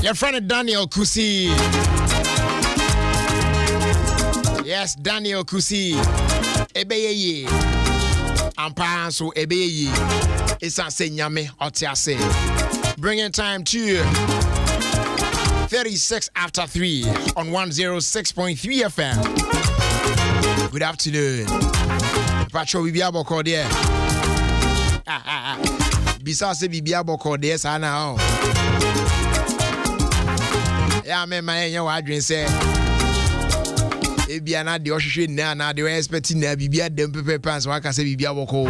Your friend Daniel Kusi. Yes, Daniel Kusi. Ebeye. Ampa so ebeye. Isa se nyame otiase. Bringing time to 36 after 3 on 106.3 FM. Good afternoon. Pacho bibia boko there. Bisa se bibia boko there sana o. Ya me man ya wadwen se. Ebia na de ohwehwe na de expect na bibia dem pepe pants waka se bibia boko.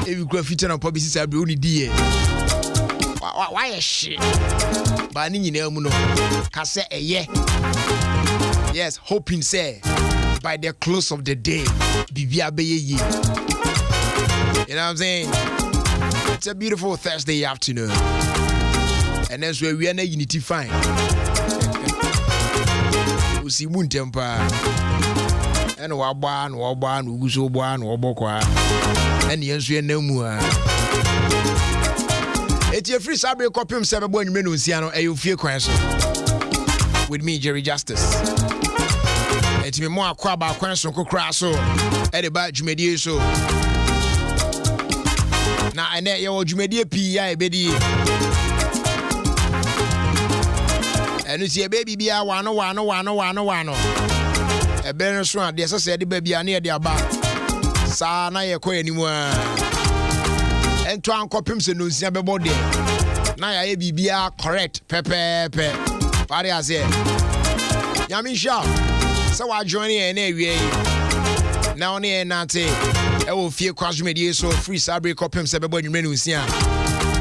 Ebi kura feature na publicity sabre oni die. Why shit? But ni nyina mu no ka se eye. Yes, hoping say by the close of the day bibia be ye. You know what I'm saying? It's a beautiful Thursday afternoon. And that's where we are na unity fine. We see moon temper. And wa ban uguso ban obokwa. And yensu na mu a. It's your free Sabre copy of 7 boy minutes, Ofie Kwanso. With me, Jerry Justice. It's me more Kwaba Kwanso Kokraso. At the back, Jumedia so. Now, I net your Jumedia P.I. Bedi. And it's your baby be a wano. A better swan, there's a said the baby are near the above. Sana ye ko anymore. And to uncopy him, no Siabe body. Now I be correct. Pepe. Party as it. Yamisha. So I join you anyway. Now near Nate. I will fear cross media so free Sabre copy him, Sababon Menusia.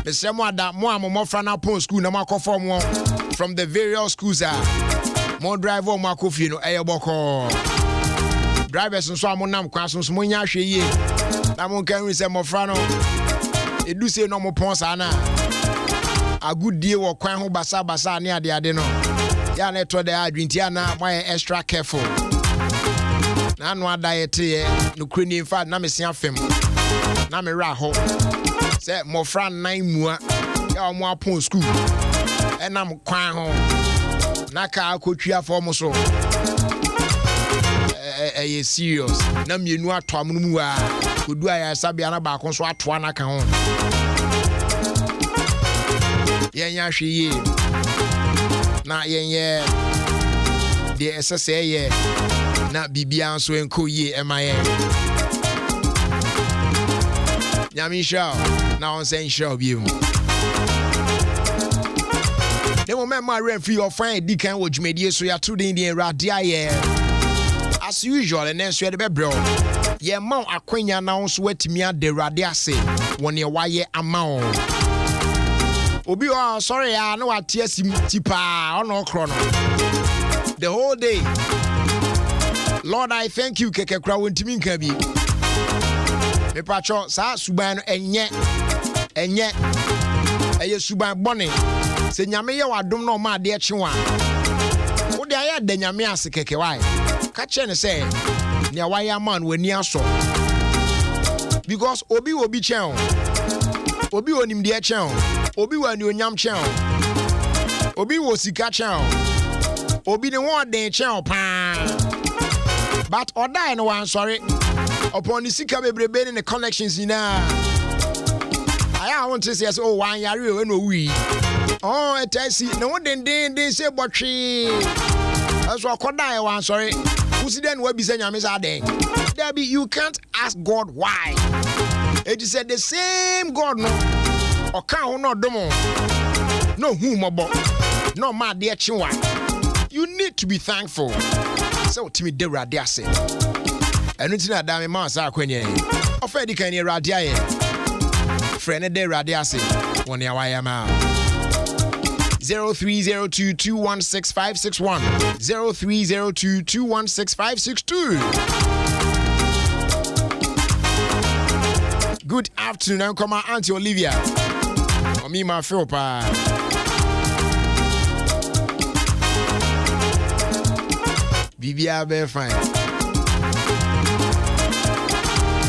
The same one that more from our school, no more conform from the various schools are more driver, Marco Fino, Ayaboko. Drivers and some nam crashes, Munya Shea. Namon can resent Mofrano. It do say no more pons ana. A good deal or quang ho basa near the adeno. Ya netto the Adriana, why extra careful. Nanwa diet here, no Queen fat Namisian fem. Nami Raho. Say more fran 9 mua. Ya more pon school. And I'm quang home. Naka coachia for moso. Serious. Nam you know to amumua. Could do I Sabiana back on swat one account. Yeah, she not yeah. The SSA, yeah. Not Bibian so and cool ye, MIA. Yamisha, now I'm saying show you. The moment my referee or friend Deacon which made you so you're 2 Indian radia, yeah. As usual, and then swear the bro. Ye mount a queen announce wet me at the radiase when you wire amount. Obi, sorry, I know what tears him tipa or no chrono. The whole day. Lord, I thank you, Keke Crown to me, Kabi. Me patro, sa suban and yet, a suban bonnet. Say, Yamia, I don't know my dear Chua. What I had the Yamias Keke, why? Catch and say, near wire man when near so. Because Obi will be chow. Obi on him dear chow. Obi when you yam chow. Obi was sika chow. Obi the one day chow pan. But or die no one sorry. Upon the sika baby in the connections in I want to say, oh, why are you no we? Oh, I see. No one then say, but she. That's what could die one sorry. Who's then what be saying, Miss Adom? Debbie, you can't ask God why. It is said the same God, no, or can't no domo, no whom about, no my dear Chiwa. You need to be thankful. So, Timmy de Radiase. And it's not damn Massa Quenya. Or Freddy can hear Radia. Friend de Radiase. 1 year I am out. 0302216561 0302216562. Good afternoon, come on, Auntie Olivia. Or me, my Philpa. Bibia be fine.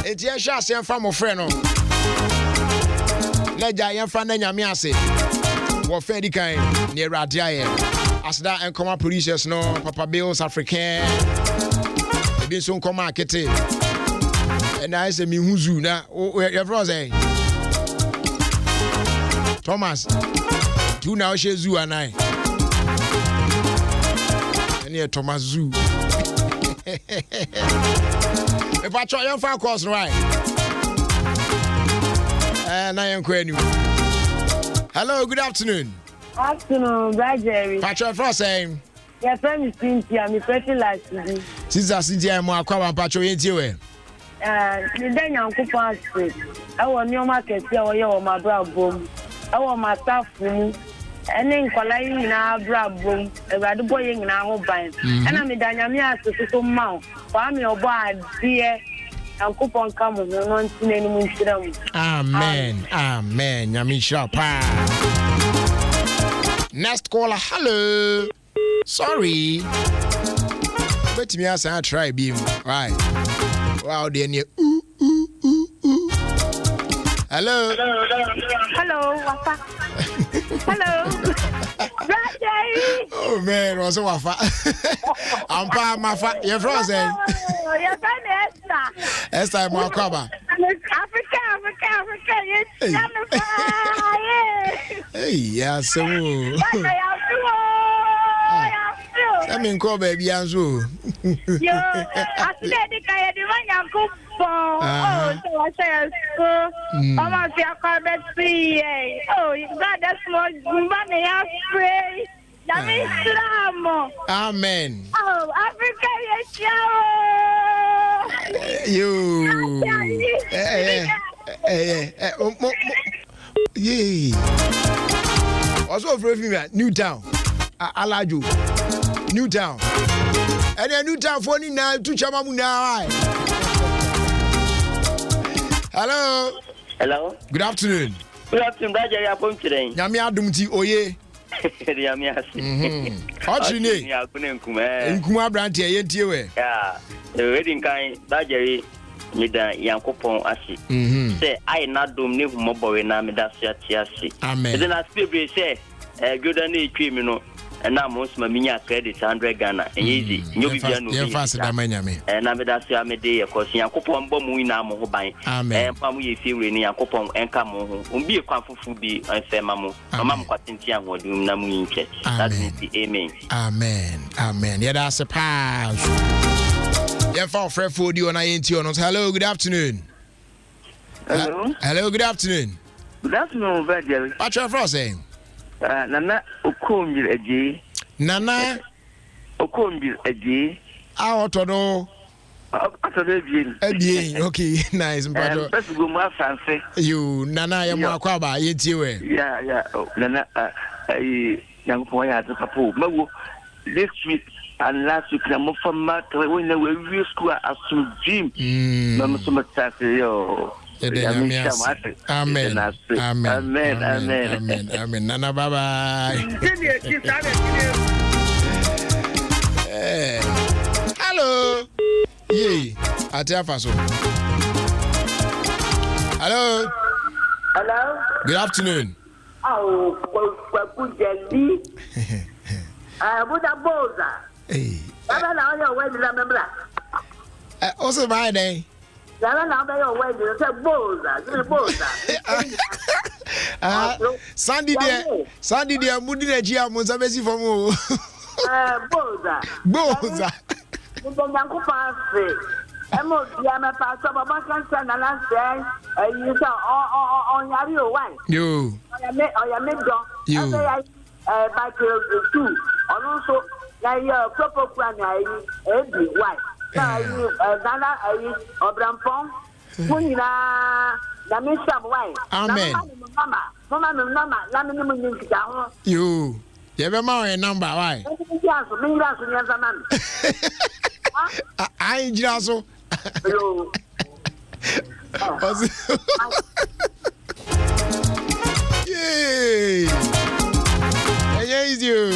It's your shot from a friend. Let Jayan Fan and Yamiase. What fair the kind near Radia. As that and come up producers no Papa Bills African. They been so come market. And I say me who's na your brother. Thomas. Two now she zoo and I. And here Thomas Zoo. If I try your phone calls right. And I am querying you. Hello, good afternoon. Afternoon, Brad Jerry. Patrick Frost saying. Your friend is Cynthia, I'm pretty like today. Sister Cynthia, I'm going to Patrick into you. The day I'm going to pass, I want your market, I want my brother. I want my staff room. And then calling in our brother, a rather boy in our band. And I'm a dynamic to mouth. For me, or bad, dear. And coupon come on, no one. Amen. Amen. Yamisha pa. Next caller. Hello. Sorry. But me as I try beam. Right. Wow, then you. Hello. Hello. Wafa. Hello. Oh man, what's Wafa? I'm pa Mafa. You're frozen. You're Esther Mwakaba. Africa. Hey, yeah, so. I mean, call baby Anzu. Yo, I said the guy the one you go for. Oh, so I say so. Mama say I call back free. Oh, you got that small money I pray. That means Islam. Amen. Oh, Africa, yes, you. Yeah. Also, for me, Newtown. Alaju. Newtown. And then Newtown for me now to Chamamu now. Hello. Hello. Good afternoon. Good afternoon, Roger. You're home today. Yami Adom Oye. What's your name? Nkuma Branty, Yentiwe. Yeah. The wedding kind, Roger. Mida Yankopon Asi. Say, I not do new mobile na Medasia Tiasi. Amen. Then I speak, say, good and a criminal. And now most Mamina credit 100 Ghana. And easy. You faster than Miami. And I'm Medasia Medea, because Yankopon Bomuina Mohobai. Amen. And Pamu feel in Yankopon and Camo. Be a quafu be and say Mamu. Mamma Quatintia would do Namu church. That is the amen. Amen. Amen. Yeah, that's a pass. Yeah, for Fred Food, you and I ain't you. Hello, good afternoon. Hello. Hello, good afternoon. Good afternoon, Virgil. What's your first name? Nana Okombi Eji. Nana Okombi Eji. How to know? Eji. Okay, nice. Let's go more fancy. You, Nana, you're more quaba, ain't you? Yeah. Nana, young boy at the Papu. This week and last week, I'm from Matter when they were real school as some dream. Mamma so much. Amen. Nana, bye bye. Hello. Yay. Atiafaso. Hello. Hello. Good afternoon. Oh, good jelly. Buddha Boza. Hey. Never know your way to remember. Also, my day. Never know your way to say Boza. Sandy, dear, Mudina Gia Mozabesi for more. Boza. Uncle Pansy. Emo, Yama Pastor, Baba Canson, and I say, you saw on your wife. You. Or your middle. You. By 2. And also, your proper plan, every wife. Nana, Obrampon, Munina, Namisa, wife. Amen. Mama, Lamin down. You. You have a number, why? I ain't just so. Yay! Yes, you.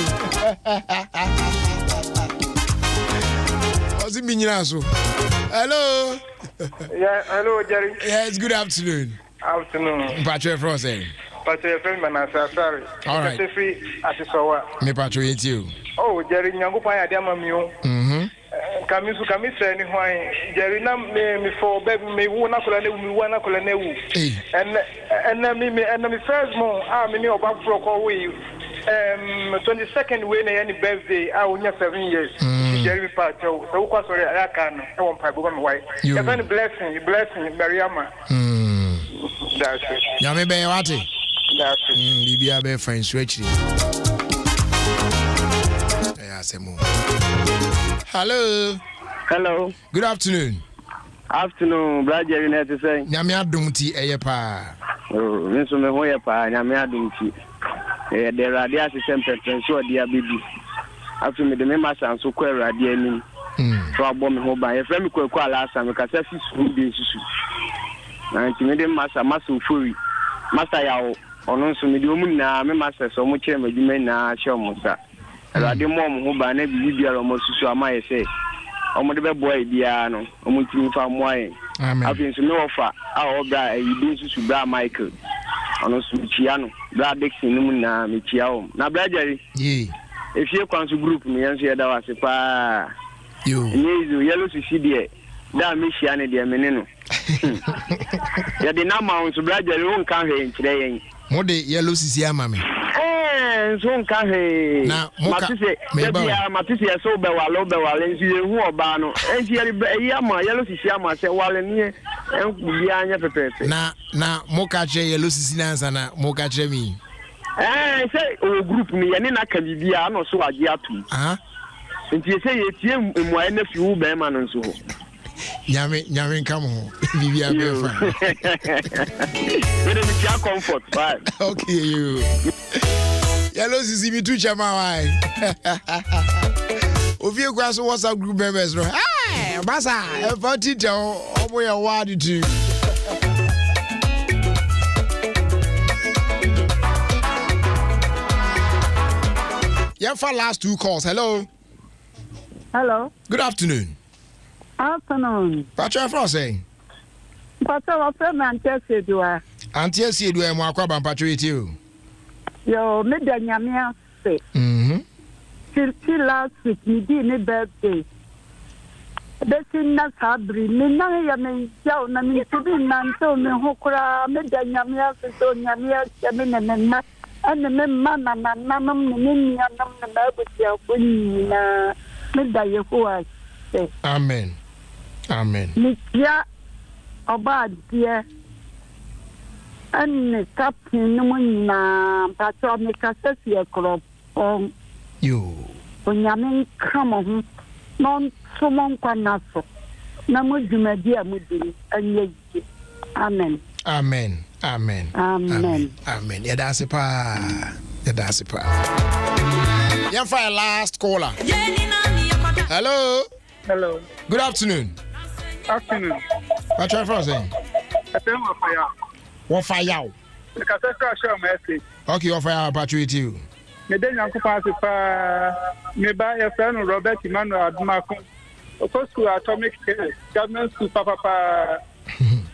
What's it mean, hello. Yeah, hello, Jerry. Yes, good afternoon. Afternoon. Patrick Frost. But your friend Manasa, sorry. All right. Me patriote you. Oh, Jerry Yangupa Adamamu. Kamisu anyway. Jerry me for baby me wona kolane and me first month I'm in your back for 22nd way any birthday I will 7 years. Jerry Pacho, so sorry I can I won't pipe on white. You blessing Mariama. That's it. Yami Bayawati. That's it. Libya Bay French Richie. Hello. Hello. Good afternoon. Afternoon, Brad Jerry net to say. Yami Adumti Eyepa. Oh, Miss Mehoyapa, Yami Adumti. The radio system preference or dear baby. After me, the members and so queer radiating. So I bomb home by a friend who called last time because that's his be issue. And to me, the master fury. Master Yao, on also medium now, my master so much you may now show Musa. Radio mom who by never be almost so I say. I'm the boy, Diano, I'm with you from wine. I've been to no offer. Our guy, you didn't to Brad Michael. On also Michiano, Brad Dixon, Numina, Michiao. Now, Brad Jerry, if you come to group me and say that was a pa. You yellow to see the that Michiana, dear Menino. Yeah, the number to Brad Jerry won't come here today. What the yellow is here, mammy. So carry now, Matisse, so Bewalo, and see who are Bano, and she had a yellow Sisiama, say, while in here, and Bianya prepared. Now, Mokache, yellow Sisinas, and Mokache me. Say, oh, group me, and then I can be no so I get to. And you say it's him in my nephew, Beman, and so. Yamin, come home. Vivian, comfort. Okay, you. Yellow is me too, Chama. Ofie Kwanso WhatsApp group members. Hey, Basa, a teacher, oh, boy, awarded to. Yeah, for last 2 calls. Hello. Hello. Good afternoon. Afternoon. Patrick Frosting. Patrick, Auntie Sedua. Auntie Sedua, Mwakwa Patrick, you. Yo, me da nyame ase. Till last week, me di me birthday. Besin na sabri, me na ya me yaw na me tibi nanto me hokura, me da nyame ase so nyame ase me na ane me mana na nanam me nyanam na babuti afuni na me da Yehowa ase. Amen. Amen. Me ya oba dia and captain na patro me kasa sie crop on you onyamin kamo non somon kwanaso na mudumadi amudi anye amen amen amen amen amen yeah that's it pa yeah for last caller. Hello good afternoon what are you saying? What fire? Okay, what fire patriot you? Me den Yankupa pa me ba your friend Robert Emmanuel Adumako. Of school atomic government school papa.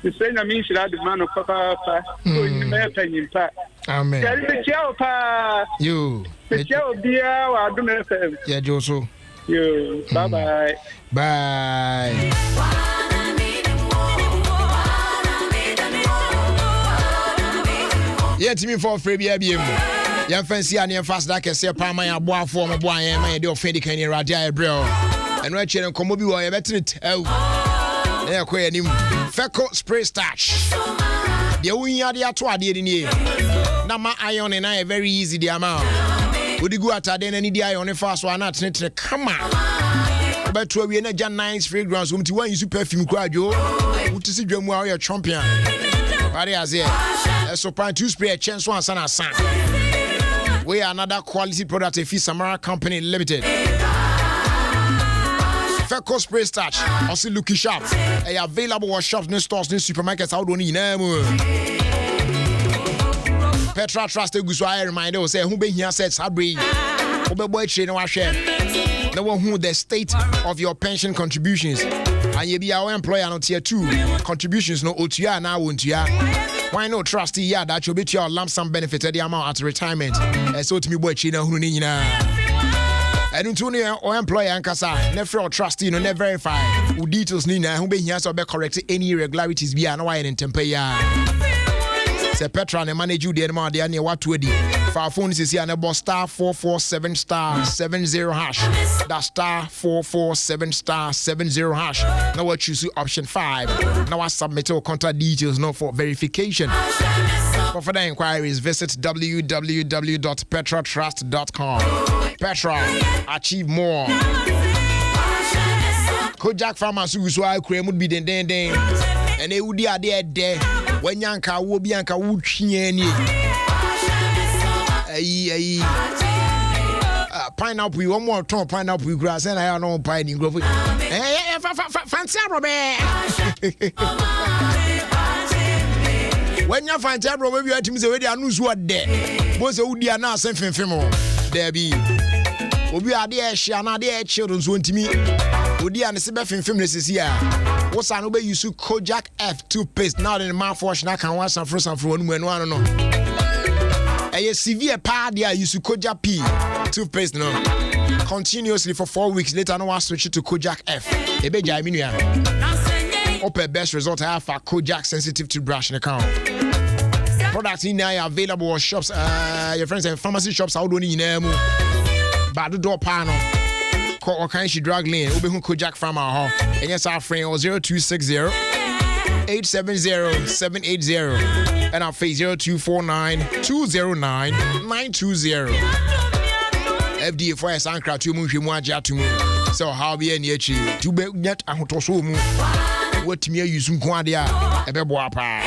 The same I mean should have the man of papa. So in my opinion, pa. Amen. There is a chair pa. You. The chair of dear Adum FM. Yeah, Joso. You. Bye. Bye. Yeah, to me for free BM. Young fancy and fast that can say Palma boy for my boy and my dear Freddy can you radia bro. And right here and come be where better it. Oh, yeah, quite him. Feco spray starch. The only idea to add in here. Now my iron and I very easy the amount. Would you go at then any day on a fast one not come on. But to be a nice fragrance, to one you perfume crowd, you to see you are your champion. What is it? So, plan to spray a chance one son. We are another quality product, a Fee Samara Company Limited. Feco spray starch, also looking sharp. Available at shops, new stores, new supermarkets. Out on Petra Trust, a good reminder, say, who be here says, Sabri, who boy train our share. No one who the state of your pension contributions. And you be our employer on tier 2 contributions, no OTR now, won't you? Why no trustee? Yeah, that you'll be your lump sum benefit at the amount at retirement. So to me, boy, China, who need and into or employer and casa, never trustee, no, never verify. Who details Nina, who be here so be correct any irregularities be an wine in Tempea. Say Petra and manage you the amount the annual what to do. For our phones is here and about *447*70#. That's *447*70#. Now I choose option 5. Now I submit your contact details now for verification. For further inquiries, visit www.petratrust.com. Petra, achieve more. Kojak farmers who so cream would be the den. And they would be there. When Yanka will be Yanka would pineapple, one more ton pineapple grass, and I don't know pine in grove. Fancy Robert. When you find Tabro, maybe you had to miss already. I know what there. Most of you are now something famous. There be. We are there, Shana, there, children's want to me. We are the same famous here. What's I know you use Kojak F toothpaste now in the mouthwash. Now can want some fruits and fruit when one know. A severe party I use Kojak P toothpaste no. Continuously for 4 weeks. Later, I switch it to Kojak F. A big Jaminia. Open best result I have for Kojak sensitive toothbrush in account. Products in there are available at shops. Your friends and pharmacy shops. I don't need them. But the door panel. Call or can she drag lane? Obi Kojak from our home. And yes, our friend 0260 870 780 and our face 0249 209 920. FDA for a sancra to move him to move. So how be any to be net and to so move. What me use some quadia a beboapa.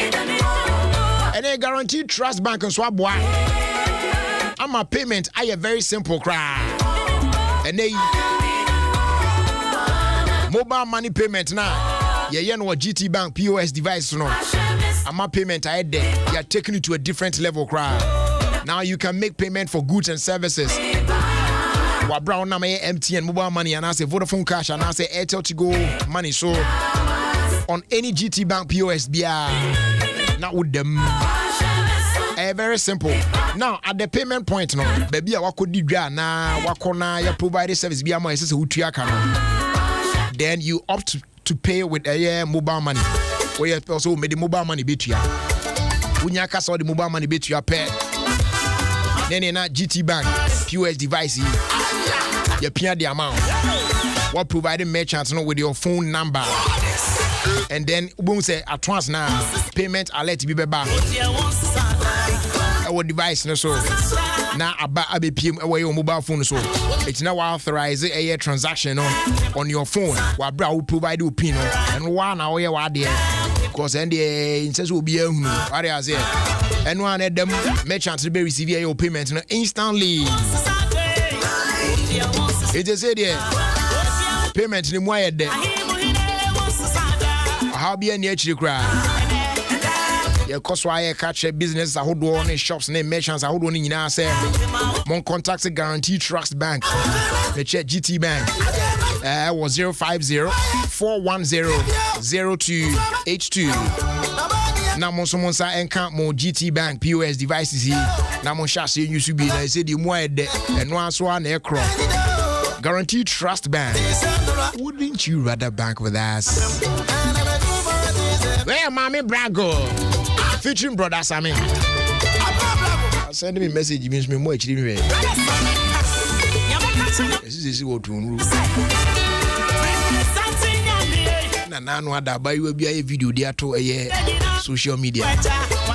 And a guaranteed trust bank and swap boy. I'm a payment. I a very simple cry. And they mobile money payment now. Yeah, no GT Bank POS device no. I'm a payment I had there. You're taking it to a different level cry. Now you can make payment for goods and services. What brown number MTN mobile money and I say Vodafone cash and I say Airtel to go money. So on any GT Bank POS not with them. Very simple. Now at the payment point no, baby I could do na wakona you provide service be more is then you opt to pay with a mobile money. Where you also made the mobile money bit ya. When you saw the mobile money bit you pay. Then in a GT Bank POS device you pay the amount. What providing merchants know with your phone number. And then boom say at once now payment alert be back. Our device no so now about ABPM away your mobile phone so it's now authorize a transaction on your phone. What bra will provide you pin and 1 hour what there because and the instance will be what I say and one of them merchants will be receiving your payment instantly. It is said there payment in wire there. How be any actually cry? Your cost why catch a business I hold on shops name merchants I hold on in say mon contact guarantee trust bank the check GT bank was 050-410-0282 now mon someone say encan mon GT bank POS devices here now mon chassis you should be I say the more and one so an aircraft guarantee trust bank. Wouldn't you rather bank with us? Where mommy Brago featuring brothers I mean send me a message means me more actually this is what to na no ada buy we be a video there to a social media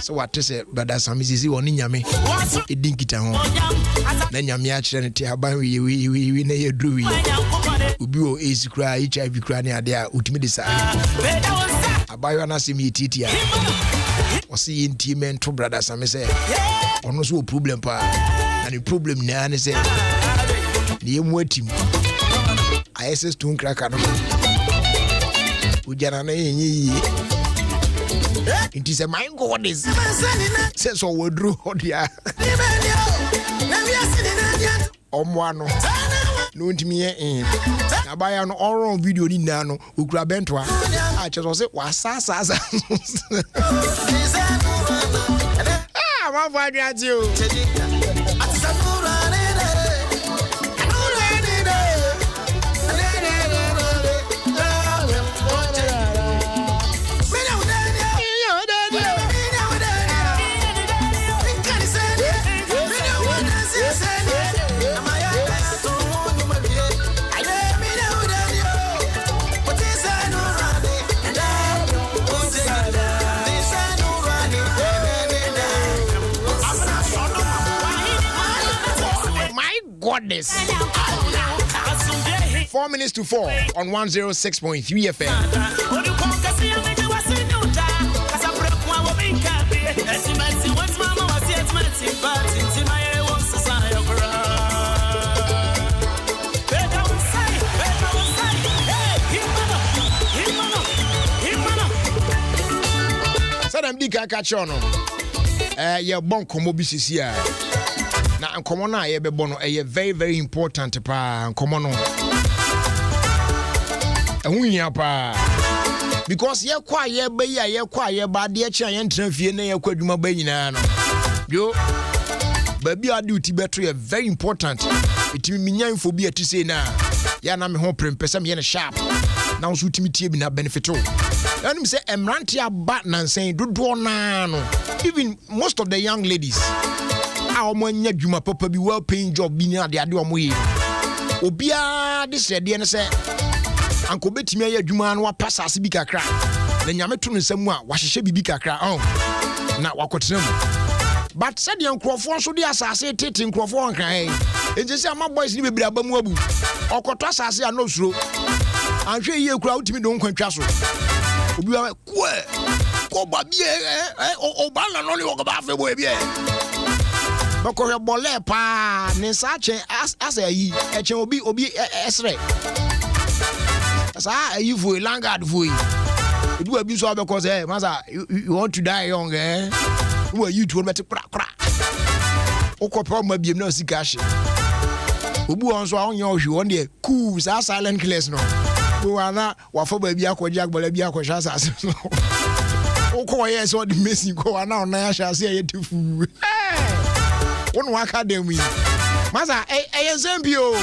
so what is it brothers Sam is woni nyame e dinkita ho na nyame a kire ne te aban we na ye dru we obi o ezi kra HIV kra ne ade a utimi de sa abayo na semi titia o see intimate to brothers Sam say ono so problem pa na the problem na ne say ne emu atim ISS to cracker no ujana na yenyi it is a my God is says so we drew odia omwano no ntimi en abaya no oron video ni na no okura bento a cheso se wasasa I'm fine with you. Goodness. 4 minutes to 4 on 106.3 FM. So them big catch on. Yeah, bon komo bisisi. Na nkomo na ye bebo no very very important pa nkomo no ehunhia pa because ye kwa ye ba yi ye kwa ye ba de chi ye ntran fie na ye kwa adwuma ba nyina no yo ba bi ade uti beto ye very important etimi minya info bi ati sei na ya na me ho prempesa me ye na sharp na so utimi tie bi na benefit o anim say emrante aba nansen dodo na no even most of the young ladies Omanya Juma Papa be well paying job being at the Adom way. Obia this idea and say Uncle Betty Maya Juma and what pass as big a crack. Then Yametun somewhere, what she should be big a crack. Oh, not what could but said young Crawford so the assassin taking Crawford and crying. And just say my boys live a babu or Cotas as I know so. I'm sure you crowd to me don't contrast. We are go baby, oh, Bana only walk about the way. Bako ya bole pa ne sache as ayi eche obi esre asa ayi fu langard fu edu abi so because masa you want to die young who are you to met kra okopro ma biem na sika hye obu on so onye ohwe on de cool sa silent class no bo ana wa fo ba bi akoje agbola bi akosha asase no okoye so the messing ko ana on ya sha se ye tufu one academy masa zambio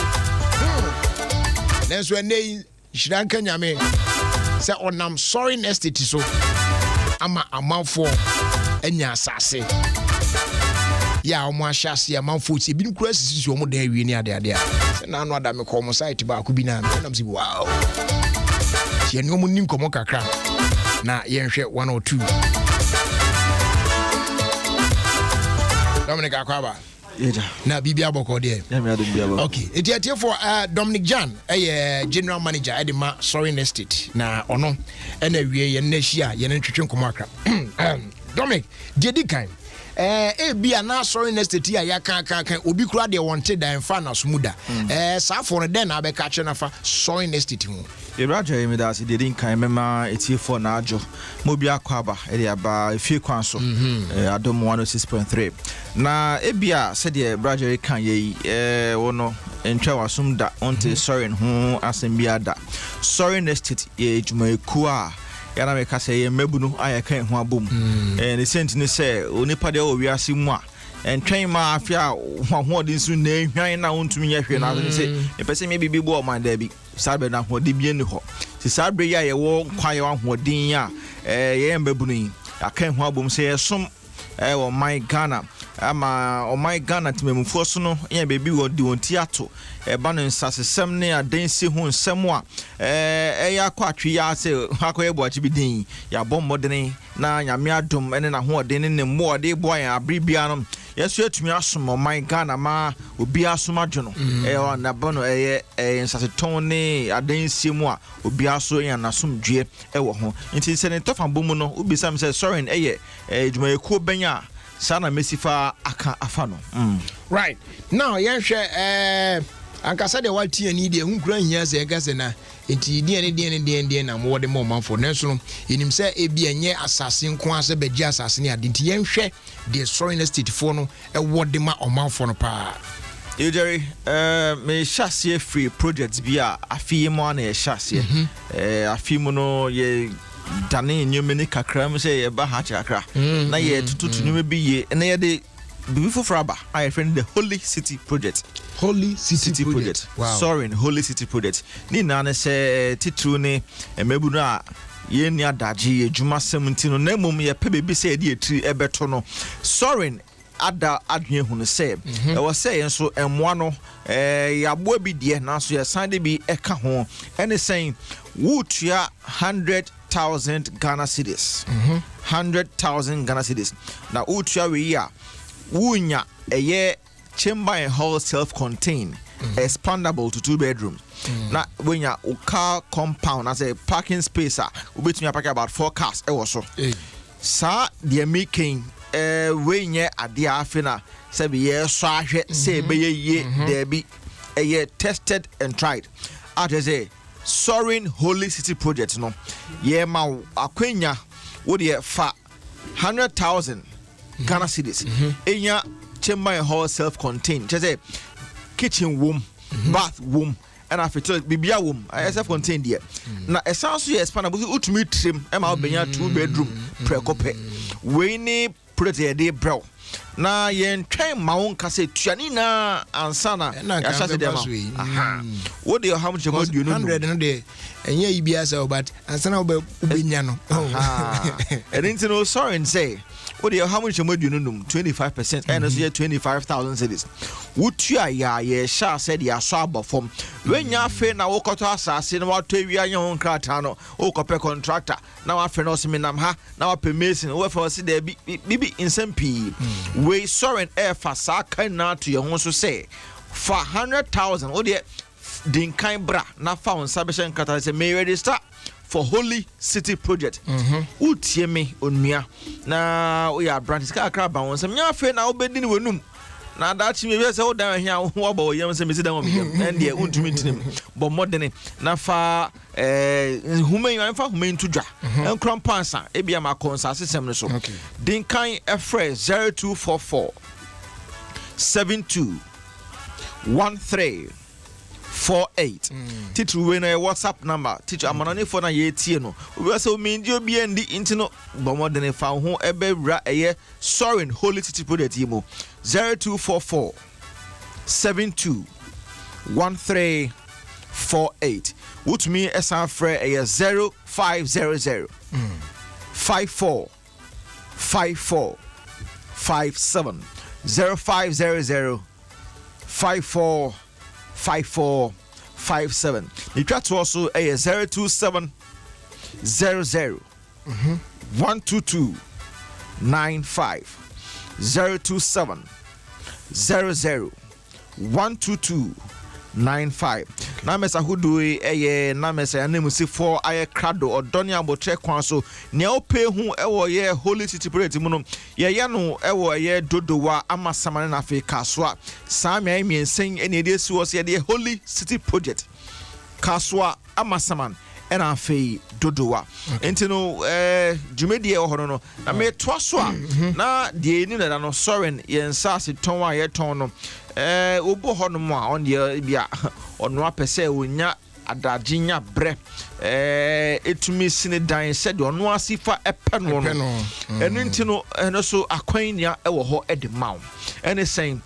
nenso ene shiranka nyame se onam sorry estate so ama amanfo enya asase ya omo ahase amanfo ti bi nkura sisi omo dan awie ni ade se na anu ada me ko mo site ba ko bi na me nam si wow ye ni omo ni nkomo kakra na ye nhwe 102 Dominic Akwaba. Na Bibi Aboko there. Okay. It is for Dominic Jan, general manager at the Sorin Estate. Na ono ene wie ye nehia ye ntwetwe nkomakra. Dominic, dedi kan. Bia na Sorin Estate ya kan obi kura de wonte dan fa na smuda. Sa for den na be ka che na fa Sorin Estate hu. Roger me that they didn't kind mema eti for na ajo mobi akwaba e aba Ofie Kwanso Adom 106.3 na ebia said the Roger kan ye wono entwa wasum da onte sorry ho asembia da sorry nestate ye jumaeku a yana me ka say ye mabunu ayakan ho abom ne sent ni say onipa de o wiase mu a entwen ma afia ho de nsu na hwan na ontumi ye hwe na say e pese me bibi bo o man da bi sabe na ho de bie ni ho ti sabe ya ye wo kwaye wa ho din ya ye mbabunu akan ho abom say som oh my Ghana ama oh my Ghana timemufo so no ye bebi wo di wonti ato ba no nsasesem ne adansi ho nsem a ya kwa atwe ya se akoye boachi bi din ya bom modene na nyame adom ene na ho odene ne mo ode bo ya abribia no yeso atumi asom oh my Ghana ma obi asom adwono na bono nsaseton ne adansi mu a obi aso ya nasom dwe wo ho nti se ne tofa bomu no obi sam se sorry jumayeku benya sana mesifa aka afano right now yenhwe ankasa de wati ani de hunkura hia se gase na enti die na mo de mo manfo nenso no enim se ebi enye asase nko ase beji asase ne ade enti yenhwe de Sorin State for no e wode ma omanfo no pa Jerry, me chassis free projects bia afi mo na chassis afi mo no ye dane nyumeni kakra mu say eba ha chakra na ye tututu nyume bi ye na ye de before fraba I friend the Holy City Project. Holy City Project. Wow. Sorry, Holy City Project. Ni na say titru ne emebu na ye ni adaji ejuma 17 na mum ye pe bebi say de etri ebeto no. Sorry ada adwen hu no say e was say enso emwa no yabo bi de na so ye sande bi eka ho ene saying wutua 100,000 Ghana cedis. 100,000 Ghana cedis. Na wutua we ya wunya eye chamber and hall self-contained, expandable to 2 bedrooms. Na when ya car compound as a parking space, we bet me park about 4 cars. Also, sa the making when ye at the afina say be ye say be ye there be a year tested and tried. As a Soaring Holy City Project, no ye ma akwenya would ye fa 100,000 Ghana cedis. Enya chamber and hall self-contained. Just a kitchen room, bath room, and after bibia room, self-contained here. Now, a sounds you expandable to meet trim, and I'll be 2 bedroom precope. We need put a day bro. Na yen train my own cassette, Tianina and Sana, and I shall say them. What do you how much about you 100 a day? And ye be as but and Sana Ubiniano. And into no sorry and say. What do you how much you 25% and as 25,000 cities. Would you ya shall said ya swab from when ya fair now walk out assassin what to be your own cratano or copper contractor. Now I friend us minam ha now I pay mason wherefore see there be in some P. We soaring air for Saka now to your own so say for 100,000 oh dear din kind bra na found submission cutter say may register for Holy City Project. Utie me onua na we are branches ka ba won sem nya fe na obedi ni wenum na that me be say o dan hia wo ba yem say me sit down me and dey untumi ntinem but modern na fa human yan fa human to dwa en krampansa e bia ma konsa system no so din kan efre 0244 72 1348 titru we na WhatsApp number titru amanone for na ye tie no we say me ndi obi ndi intino bomodene fa ho ebewura eye Soaring Holy City Project yimo 0244 72 1348 with me esan frɛ eye 0500 54 54 57 0500 54 5457. You try to also a 027 00 122 95 027 00 122 95. Na mesa hudu na mesa ya name si for aye krado or Donia Botre Kwanso ne ope hu ewo ye Holy City Project mu no ye no ewo ye dodowa amasamane na fe kaswa sami ai miensen ene de si wo se de Holy City Project kaswa amasaman ena fe dodowa enti no jumedie wo hono no na me toaso a na de ni na no Soaring yensa se ton a ye ton no obo hono mo a on ye bia ono apese onya adaginya bre etumi sine dan said ono asifa epe no no enu ntino eno so akwanya ewo ho edemaw ene sen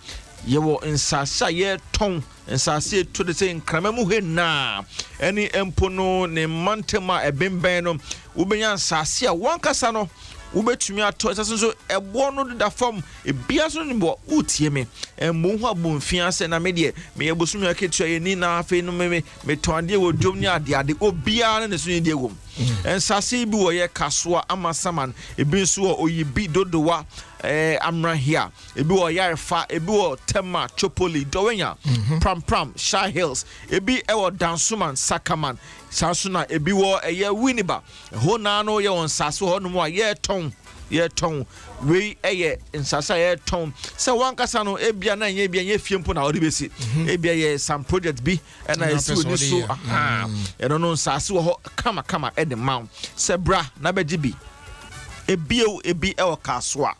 ye wo nsasa ye ton nsase to de sen kramamu he na eni empo no ne mantema ebemben no ubenya nsase a wankasa no ubetumi ato saso ebo no da form ebia so ne bo utie me embo ho abomfia se na me de me ebosumi aketua ye ni na afi no me tonde wo dwom ni ade obia ne so ni de wom ensase bi wo ye kasoa amasaman ebi so oyibi dodowa amrahia ebi wo yarefa ebi wo tema chopoli dowenya pram shy hills ebi ewo dansuman sakaman sansuna ebi wo eye winiba ho na no ye won sase ho no a ye ton we eye nsasa ye ton se wankasa no ebia na nye bia nye fiempo na odi besi ebia ye some project bi na esi oni so e no nsase ho kama e de mount se bra na beji bi ebi ewo kasoa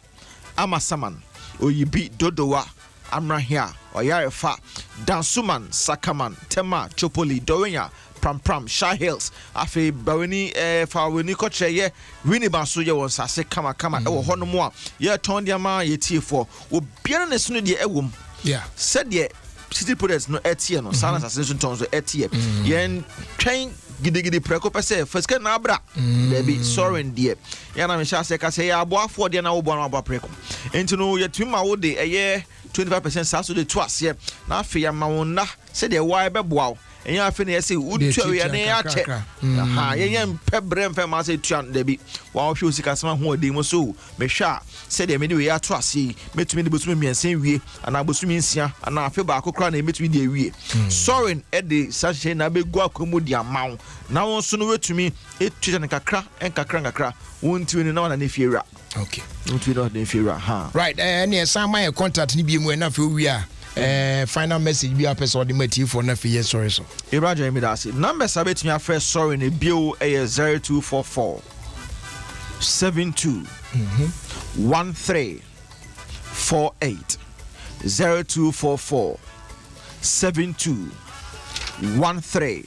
amasaman oyibi dodowa amrahia Oyarefa, Dansuman, Sakaman, Tema, Chopoli, Dowenya, Pram, Shah Hills, Afe, Baweni, Faweni Koche, Winnie Bansu, ye was a kama, Honomoa, ye Tondiama, ye T4, will be on a sunny ewum. Yeah. Said ye, city products no etienne, silence assassination tones with etienne. Yen train. Gidi preko pese first can abra there be soaring dear yana me sha say ka say aboafo de na wo bon aba preko enti no yetuma wo de 25% saso de to ase na afi ya ma wona se de why be boa enya afi na say utu ya na ya che aha yen pebre mfa ma say tuan de bi wa wo hwe osika sama ho de mo so me hwa se de me de we ya to ase metumi de bosumi miensen wie ana bosumi nsia ana afi ba akokra na metumi de wie soaring e de sache na be go akomu de amaw na won so no wetumi etwa ne kakra nkakra wonti ni na wana ne fiera okay wonti no ne fiera ha right any some my contact ni bi mu na fe wi a final message bi a person de mati for na fe sorry so Ibrahim me dasi number sabetumi afre sorry ne bio 0244 72 13 48 0244 72 13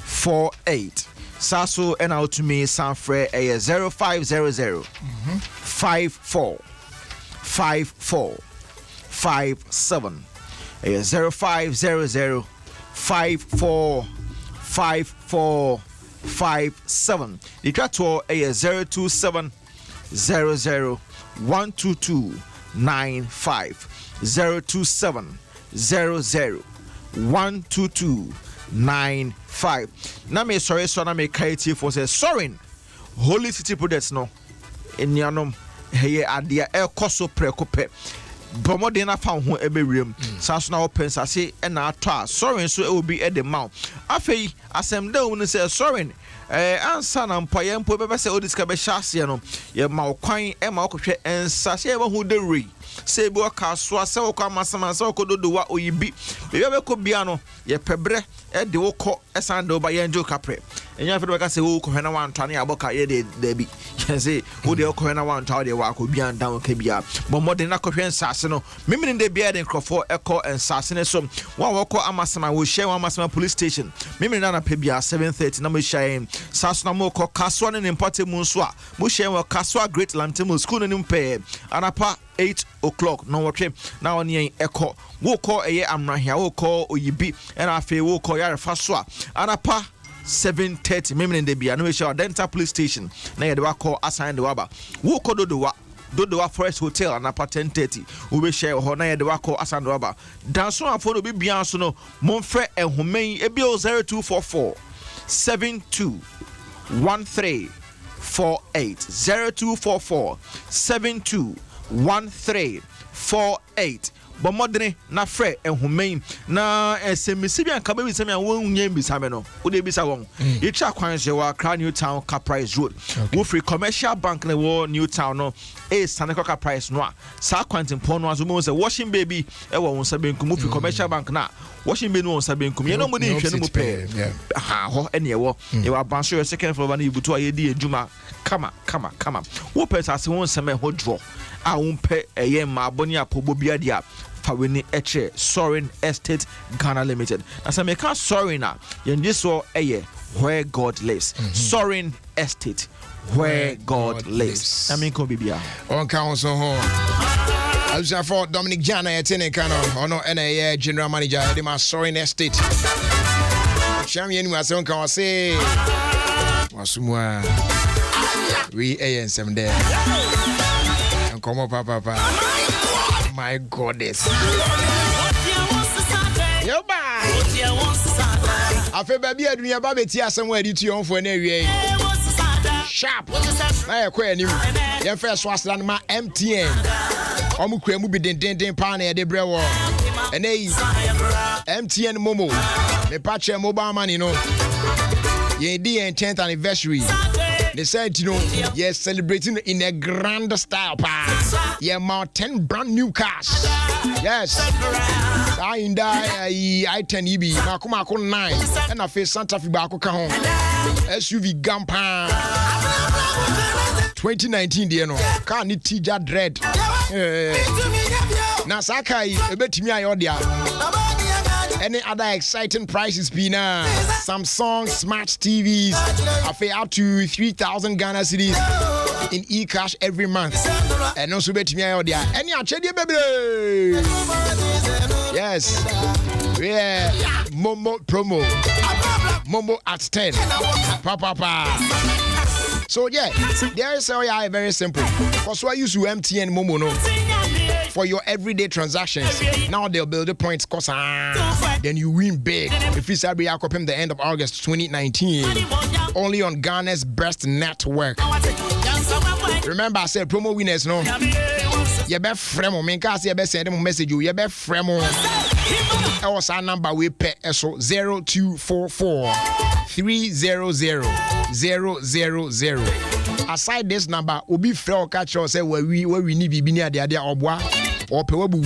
48 Saso and out to me Sanfre a 0500 54 54 57 a 0500 54 54 57 the trato a 027 00 122 95 027 00 122 95 na me sorry so na me kaiti for say sorry Holy City Products no enianom heye ade e koso prekope bomo na fa ho ebewrem saso na open sase e na ato a sorry so e obi e de maw afei asem da unu say sorry ansa na mpaye mpo bebe se odiska be hyase no ye ma kwan e ma okohwe ensa se e ba hu de rei se bi waka so ase wo kwa masama se okododo wa oyibi bebe be ko bia no ye pebre e de wo ko esande oba ye njo kapre enya fe be ka se wo ko hwena wan twane aboka ye de bi say wo de ko hwena wan twane de wa ko bia ndan ka bia bo modern na ko hwen sase no memini de bia de nkrofo eko ensase ne so wa wo ko amasama wo hye wa amasama police station memini na pe bia 7:30 na mo hye saso na mo ko kaso ne importe mu nso a mo hye wa kaso Great Lantemo school ne mpe anapa 8 o'clock no watwe na on yen eko wo ko eye amrahia wo ko oyibi na afi wo ko yare fa so a anapa 7:30 memini de bia no we show dental police station na ye de wa call assign de waba wo ko dodowa Forest Hotel anapa 10:30 we be share ho na ye de wa call assign de waba danso afo no bi bia so no monfre ehomen ebi 0244 72 13 48 0244 72 13 48 bomodene na fre ehumen na esemisi bi anka be semi an wonye mbisame no wo de bisa won ye twa kwan je wa Accra New Town Caprice Road wo free commercial bank na wo New Town no Saneko Caprice no a sa kwantin pon no aso mo se washing baby e wo wonsa benkum wo free commercial bank na washing baby no wonsa benkum ye no mo ni hwe no mo pe ha ho ene ye wo ye wa ban so second floor na ibutu a ye di ejuma kama wo pe sa se wonsa me ho dro a wonpe eye ma aboni apobo bia dia Faweni Eche Soaring Estate Ghana Limited. As I make a Soaring na yen jiso eye where God lives. Soaring Estate where God lives. I mean ko bibia. On council ho. Alsa for Dominic Jana etene kano ono ene general manager de ma Soaring Estate. Champion wa se on kan say wasumwa we AN7 there. And come up papa. My goddess. Yo bye. I feel baby adunya ba beti asem wa editu yon fo na wie. Sharp. Na ye kwa anim. Ye first wasla ma MTN. Omu kura mu bi den pa na ye de brewo. Ene MTN Momo. Me patch mobile money no. Ye di 10th anniversary. They said, you know, yes, celebrating in a grand style, pa. Yeah, about 10 brand new cars. Yes. I 10 EB, Makuma 9, and I face Santa Fe Bako Kahon. SUV Gampa 2019, you know, car need Tija Dread. Now Sakai ebetimi ayodia. Any other exciting prices be now? Samsung smart TVs are up to 3,000 Ghana cedis in e-cash every month. And also betimi ayodia. Any achedi baby. Yes. Yeah. Momo promo. Momo at 10. Pa. So yeah, there is very simple. Because I use MTN Momo no for your everyday transactions. Now they'll build the points cost then you win big. If it's every year the end of August 2019, only on Ghana's best network. Remember I said promo winners no. You be fremo, me can't say you be send them message you be fremo. Our number we pay so 0244 300 000. Aside this number, obi frɛ catch us say where we need be near the idea obwa or pewabu.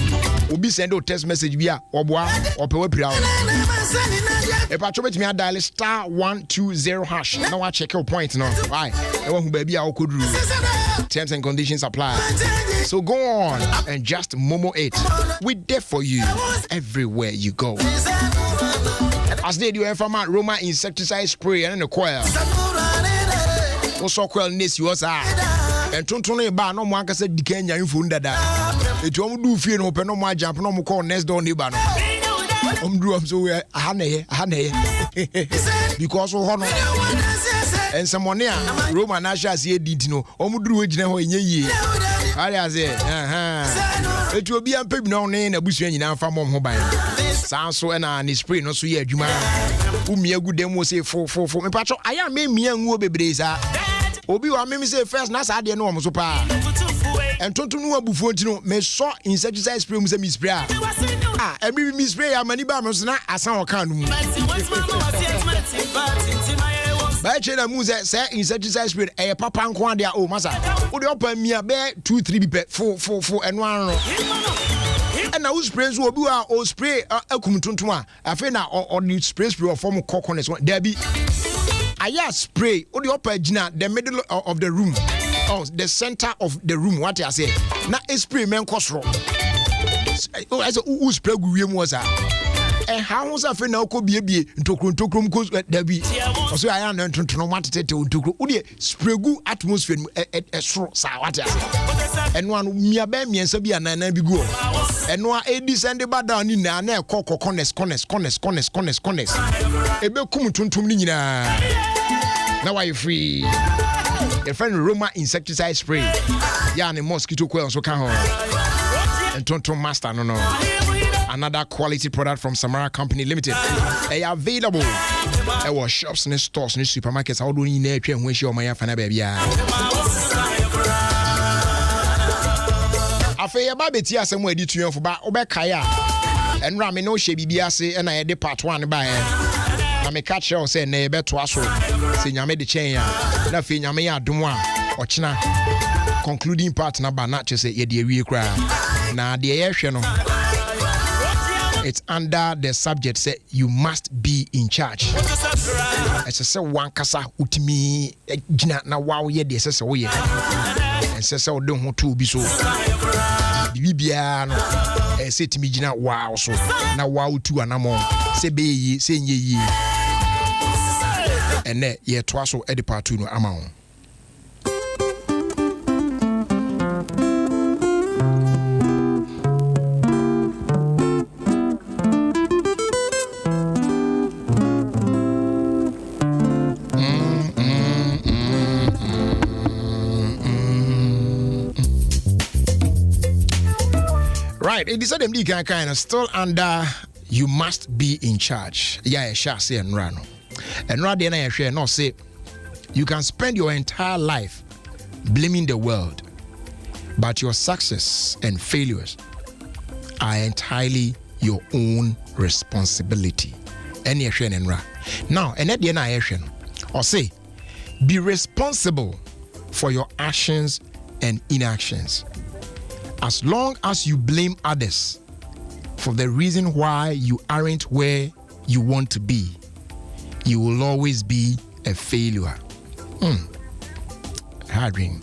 Obi send a text message via obwa or pewapra. If I try to me dial star 120 hash. Now I check your point now. Why? I want baby I could rule. Terms and conditions apply. So go on and just Momo it. We're there for you everywhere you go. As they do from Roma insecticide spray and the coil. Also coil nest you was and Tontone bar no one can say the Kenya infunda that. It won't do fear open no more jump no more call nest down the banner. So because of honor and someone here Roma Nasha see didn't know Omudru in ye. I say, it will be a pig no name a bush in our farm mobile. Sounds so and his spray no so ye Juma. Me a good demo say for me patro. I am me and will be braza. Obi wa me say first na sa de no so pa. And tonto no abufuntino me so insecticide spray mu say me spray. E me spray ya mani ba me so na asan o kan mu. Ba chena mu say insecticide spray e papa nko ade o masa. Wo de opa mia be 2-3 bi pe fo eno anro. And now spray so obi wa o spray akum tontom a afi na o spray of form coconut one there be aya spray o the upper gina the middle of the room the center of the room what I say na spray men kosro o I say who spray gu wiem was and how was afi na ko biebie ntokrom ko there be so aya na tonton what tete ntokro o the spray gu atmosphere soro sa what I say and one mia be miensa bi anana bi gu and one edi send ba down ni na na ekoko corners ebe kum tuntum ni nyina. Now are you free? A friend Roma insecticide spray. Yeah, the mosquito coil so can and Tonton Master no. Another quality product from Samara Company Limited. They are available at our shops and stores and supermarkets. How do you know when she or my fana baby? After baby tia somewhere did to you for Obekaya and Rami no she bibiase and I did part 1 by me catch you say na ebe to aso se nyame de chen ya na fe nyame ya adom a ochina concluding part na ba na che say ye de awie kra na de ye hwe no it's under the subject say you must be in charge. It's say one kasa utimi gina na wow ye de say wo ye and say o de ho to bi so bibia no say timi gina wow so na wow tu anamo say be yi say nye yi and then ye to aso edi part 2 no ama ho. Right, it is them kind of still under you must be in charge. Yeah, say and run. And rather than I share no say you can spend your entire life blaming the world, but your success and failures are entirely your own responsibility. Any action and ra. Now, and at the end of action, or say, be responsible for your actions and inactions. As long as you blame others for the reason why you aren't where you want to be, you will always be a failure. Hard ring.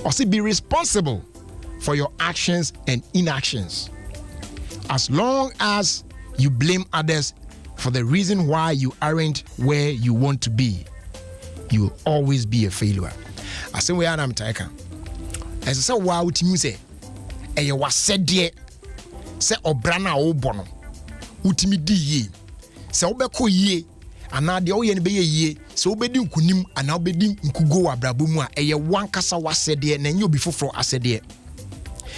Or say, be responsible for your actions and inactions. As long as you blame others for the reason why you aren't where you want to be, you will always be a failure. I say we are not taking. As I say, wow, what you say? You was said ye say obrana obono. Utimi di ye. Say obeko ye. Ana de oye ne be ye. Say obedi nkunim ana obedi nkugo abrabo mu a eye wankasa wasede na nye obi foforo asede.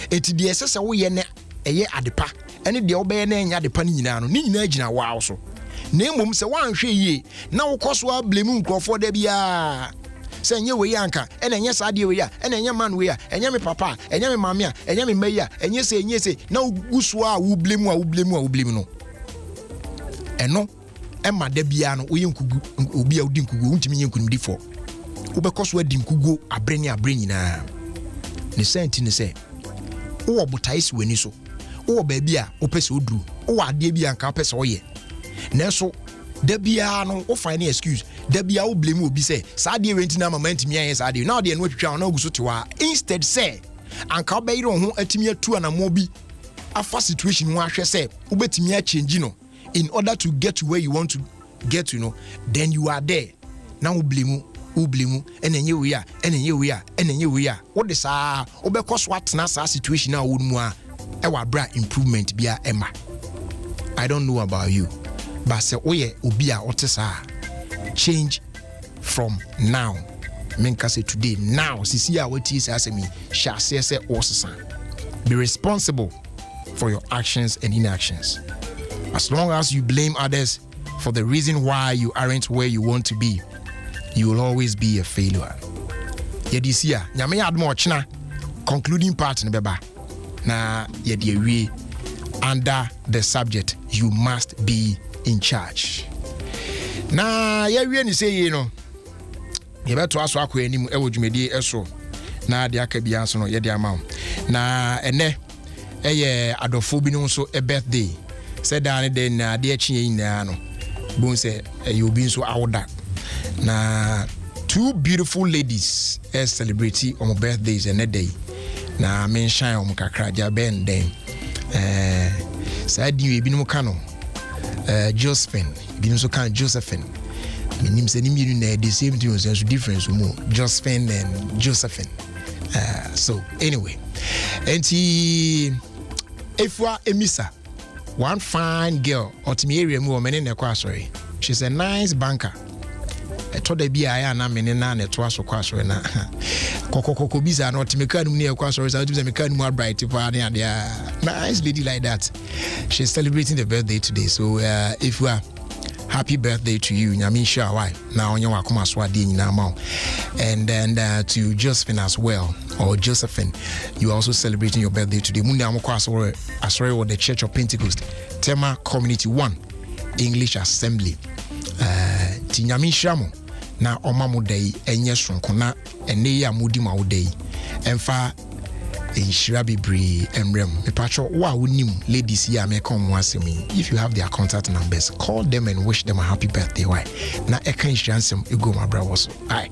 Eti de ese wo ye ne eye adepa. Ene de obeye na enya adepa ni nyina no. Ni nyina gina waaw so. Na emom se wanhwe ye na wo koso a blame nkrofo da bia. Se enye we yanka ene enye saade we ya ene enye man we ya enye me papa enye me mama ya enye me meya enye se na gusu a wo blame no eno ema da bia no wo yenkugu obi a odi nkugu untimi yenkunim di fo wo be koso adi nkugu abre nyina ne senti ne se wo botai si wani so wo ba bia wo pese oduru wo ade bia nka pese wo ye na so da bia no wo find excuse da bia wo blame obi say saade we ntina mama ntimi yan saade na ode no atwitwa na oguso tewa instead say anka obeyire ho atimi atu anamo bi afa situation ho ahwe say wo betimi a change no in order to get to where you want to get to, then you are there now wo blame enenye we ya what the sa obekọ so atena sa situation na wo mu a e wa bra improvement bia ema. I don't know about you, but say oye obi a otesa change from now. Menka say today now sisi a wati say asemi sha say osesa. Be responsible for your actions and inactions. As long as you blame others for the reason why you aren't where you want to be, you will always be a failure. Yedisia nyame Adom ochina concluding part beba na yedi we under the subject you must be in charge. Na yewie ni say yebeto aso akwa anim ewo dwumedi eso na de aka bia so no yede ama na ene eye adofo bi no so a birthday said dan de na de achi nyina no bon say you be so awda na two beautiful ladies are celebrating on birthdays and a day na men shine on kakra ja ben den said you be no kano Josephine be no so kan Josephine menim say nim you na the same thing so difference mo Josephine and Josephine so anyway enti efwa emisa one fine girl otimi area mu o mene ne kwa sorry she's a nice banker eto da bia ya na mene na ne to aso kwa sorry na kokokoko biza na otimi kan mu ne kwa sorry so otimi kan mu bright for ade ade nice lady like that. She's celebrating the birthday today, so if you are happy birthday to you nyame sha why na onye wa koma so ade nyina ma and then to Josephine as well, or Josephine, you are also celebrating your birthday today. Munde amokwa asore with the Church of Pentecost Tema Community 1 English Assembly ti nyame sha mo na omamu dai enye sonko na ene ya mudi ma wodai emfa Inshira Bibri Emrem. Mepacho wa unim ladies here me come once me. If you have their contact numbers, call them and wish them a happy birthday. Why? Na eka insurance you go my brother so. Aye.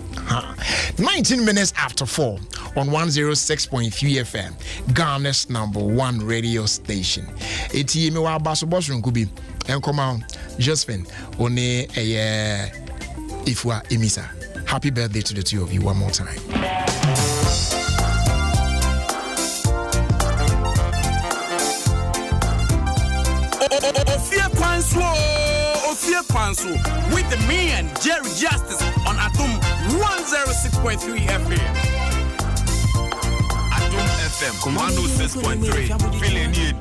19 minutes after 4 on 106.3 FM, Ghana's #1 radio station. Eti me wa baso boss nkubi. Enkoma Josephine one if we are Emisa. Happy birthday to the two of you one more time. Ofie Kwanso with the man Jerry Justice on Adom 106.3 FM. Adom FM 106.3 feeling it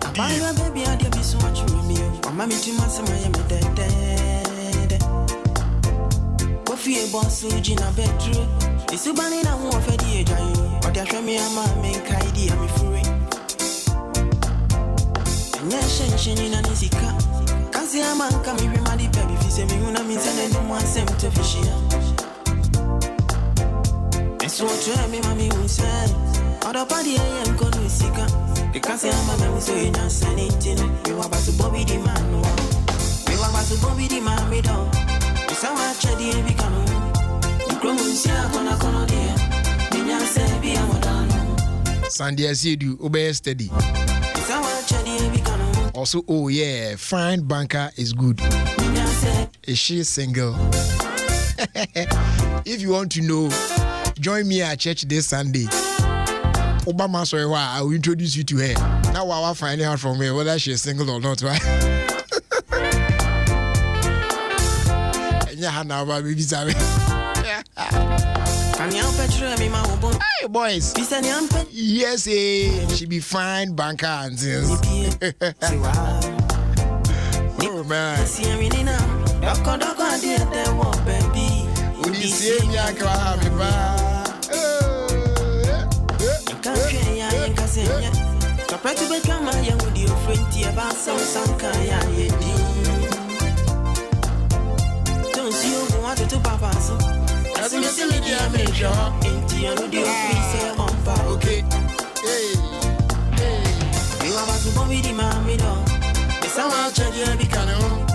Kasi amanka mi remadi baby fi se mi una mi sene no mo asem to fishia. Eso twa mi mami unse. Oda padi e em ko no sika. Ke kasi amama mi so ina sanity no. Mi wa basu Bobby di man no. Mi wa basu Bobby di man mi do. Mi sa wa chedi e bi kanu. Mi kromo sia kona dia. Mi nya se bi amodano. Sunday I see you obey steady. Also, oh yeah, fine banker is good. Is she single? If you want to know, join me at church this Sunday. Obama, sorry, I will introduce you to her. Now I will find out from her whether she is single or not, right? Yeah, now baby, sorry. Hey boys, yes, she be fine banker and things. Oh man. Would you see me? I can't be bad. Okay. Hey. You are about to Bobby the Mammy dog. It's a wild child, the canon.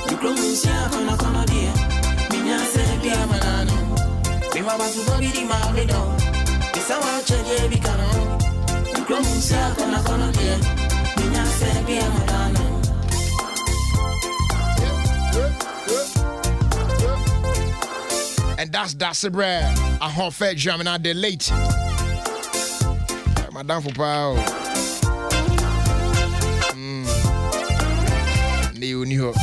You close your corner, dear. Minya said, be a manano. We were about to Bobby the Mammy dog. It's a wild child, the canon. You close your corner, dear. Minya said, be a manano. And that's the bread. I hope fed jamming out the late. Madame for power. New.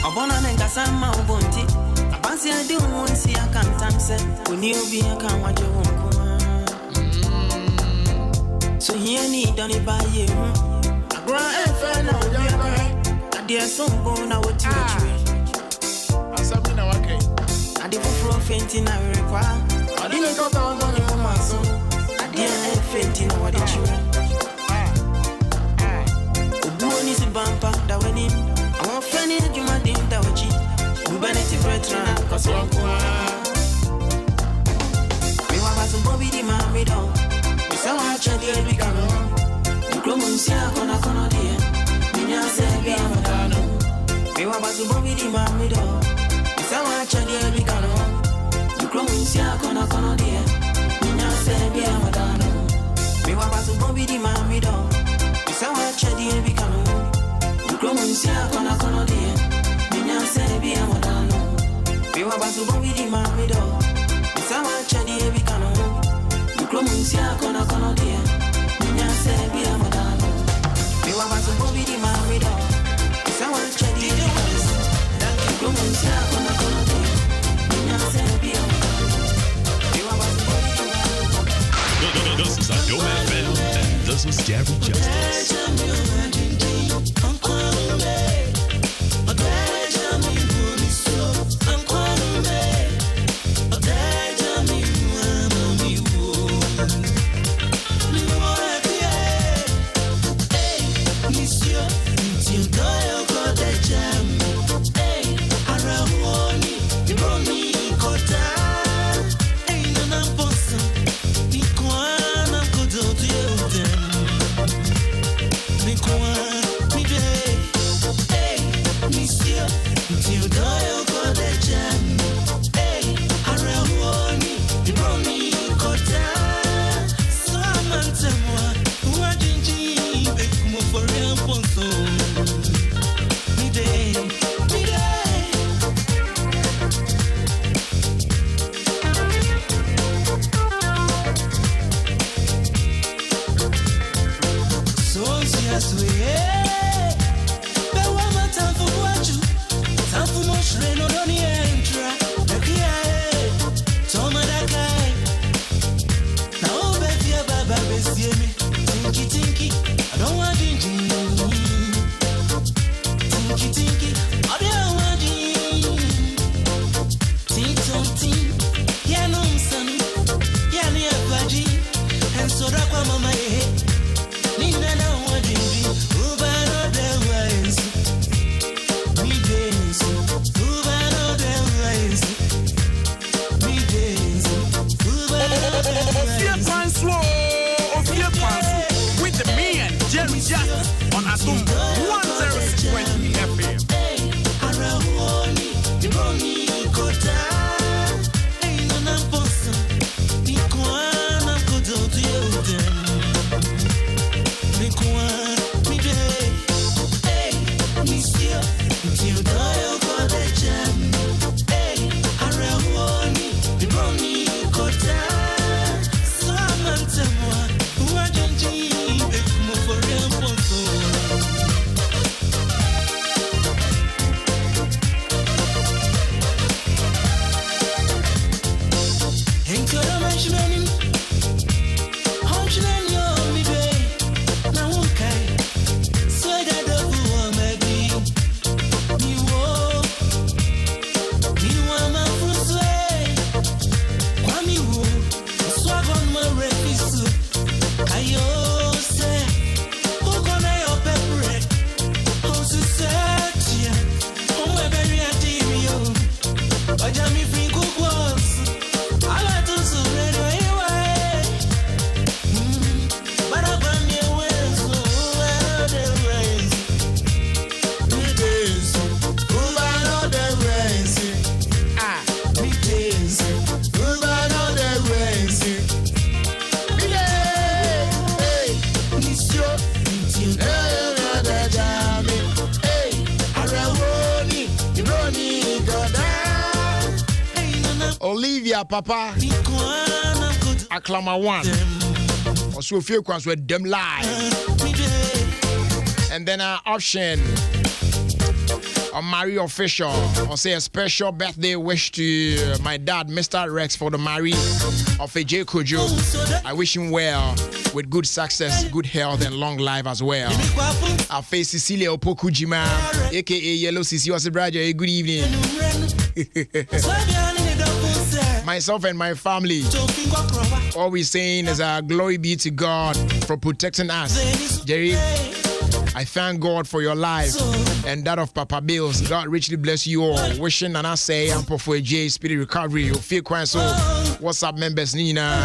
Abona nenga sama ubonti. Abansi adi umunsi ya kantanse. Uniubi ya kanwajo wonko. So here ni doni baye. Agra efe na ubiakare. Adia sombo na woti wachwe. Asamina wake. Adi fufuro fenti na werekwa. Adi nekota wangoni kumaso. Adia fenti na wadichiwe. Ubuoni si bampa da wenim. Awa feni juma dim da wachi. Ubaneti bretra cause wankwa. We wabasu Bobby di Mammy dog. We sawa chadi ebikano. Uklomu msia kona dia. Minya sebi amadano. We wabasu Bobby di Mammy dog. We sawa chadi ebikano. Uklomu msia kona dia. Minya sebi amadano. We wabasu Bobby di Mammy dog. We sawa chadi ebikano. Uklomu msia kona dia. Minya sebi amadano. We wabasu Bobby di Mammy dog. We sawa chadi ebikano. Uklomu msia kona dia. Minya sebi amadano. We wabasu Bobby di Mammy dog. We sawa chadi ebikano. Uklomu msia kona dia. Minya sebi amadano. We wabasu Bobby di Mammy dog. This is Adom FM, and this is Jerry Justice. Olivia Papa Aklama 1 also Ofie Kwanso with them live. And then our option on Marie Official, I'll say a special birthday wish to my dad, Mr. Rex, for the Marie of AJ Kojo. I wish him well with good success, good health, and long life as well. Our face Cecilia Opokujima, aka Yellow Sisi Osibraja. Good evening. Myself and my family, all we're saying is glory be to God for protecting us. Jerry, I thank God for your life and that of Papa Bills. God richly bless you all. Wishing and I say, Ampo for a J, speedy recovery. Ofie Kwanso, what's up, members? Nina,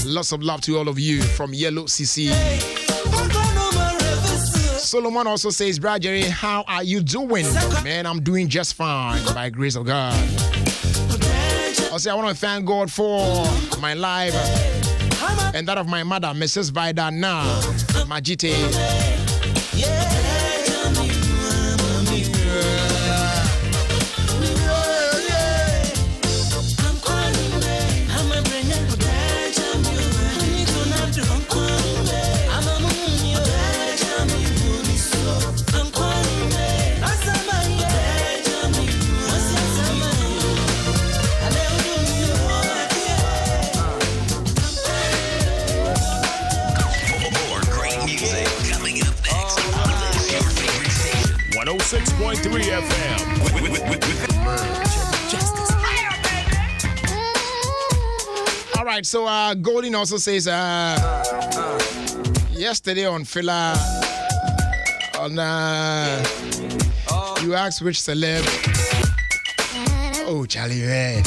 lots of love to all of you from Yellow CC. Solomon also says, Brad Jerry, how are you doing? Man, I'm doing just fine by grace of God. I'll say I want to thank God for my life and that of my mother, Mrs. Vida Na Majite. Oh 6.3 FM. All right, so Golden also says yesterday on Fila on you asked which celeb. Oh, Charlie, man.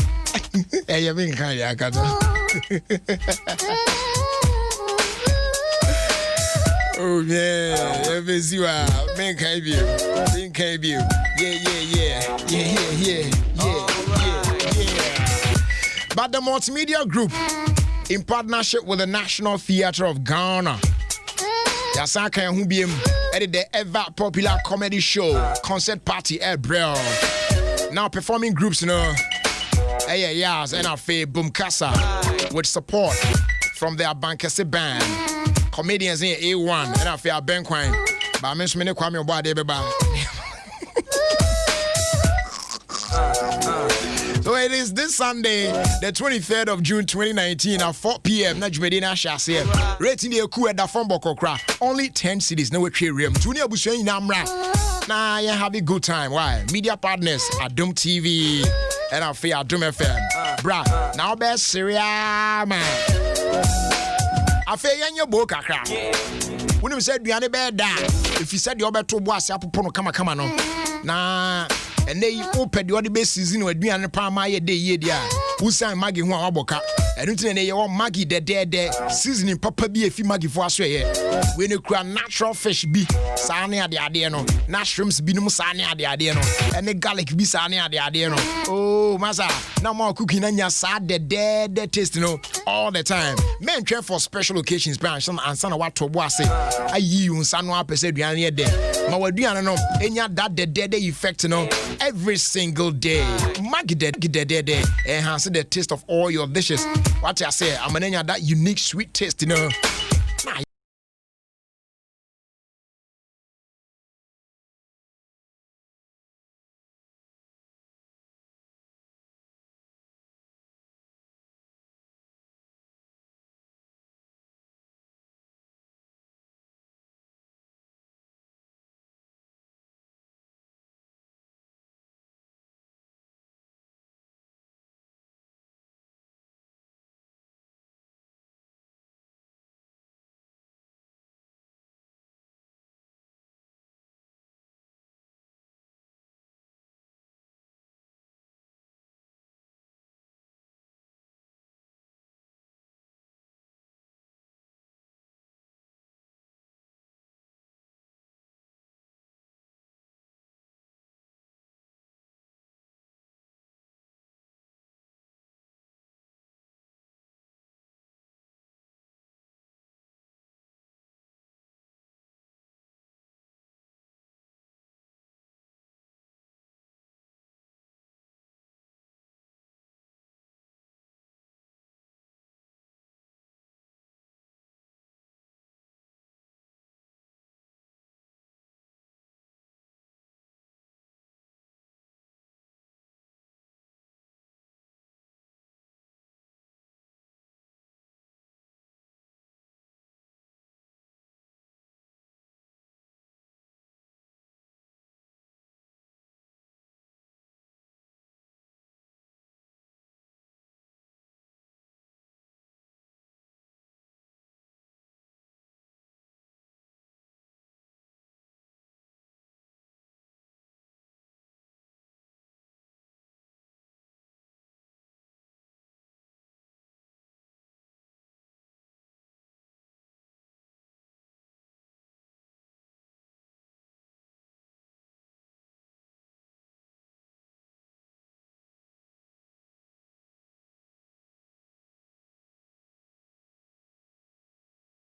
Hey, you mean kind of oh yeah, let me see what man can be. Yeah. But the multimedia group, in partnership with the National Theatre of Ghana, Yasaka and Hubiem edit the ever popular comedy show Concert Party April. Now performing groups, you know, Yas and Afe Bumkasa with support from their Bankese band. Comedians in A1 and I feel Ben Quine. But I mentioned me Kwame Obade Beba. So it is this Sunday, the 23rd of June 2019 at 4 p.m. Najmedina Shase. Rating the coup at the Fombo Kokra. Only 10 cities. No way, Junior Bushen Namra. Nah, you have a good time. Why? Media partners Adom TV and I feel Adom FM. Bra, now best Syria, man. I feel your book, when you said Biane bed, if you said you're better to was up upon come on. Nah, and they open the other best season with Biane Palma day, yeah. Who sang Maggie Waboka? I don't think they want Maggie the dead seasoning Papa be a few Maggie for us. When you cry natural fish be Sani at the Adeno, Nashrooms be no Sani at the Adeno, and the garlic be Sani at the Adeno. Oh, Massa, no more cooking and your sad the dead taste, you know, all the time. Men care for special occasions, branch and son of what to was it. I you son what said behind your day. Mawadiana no, and ya that the dead effect, you know, every single day. Maggie dead, enhance the taste of all your dishes. What I say, I'm an that unique sweet taste, you know.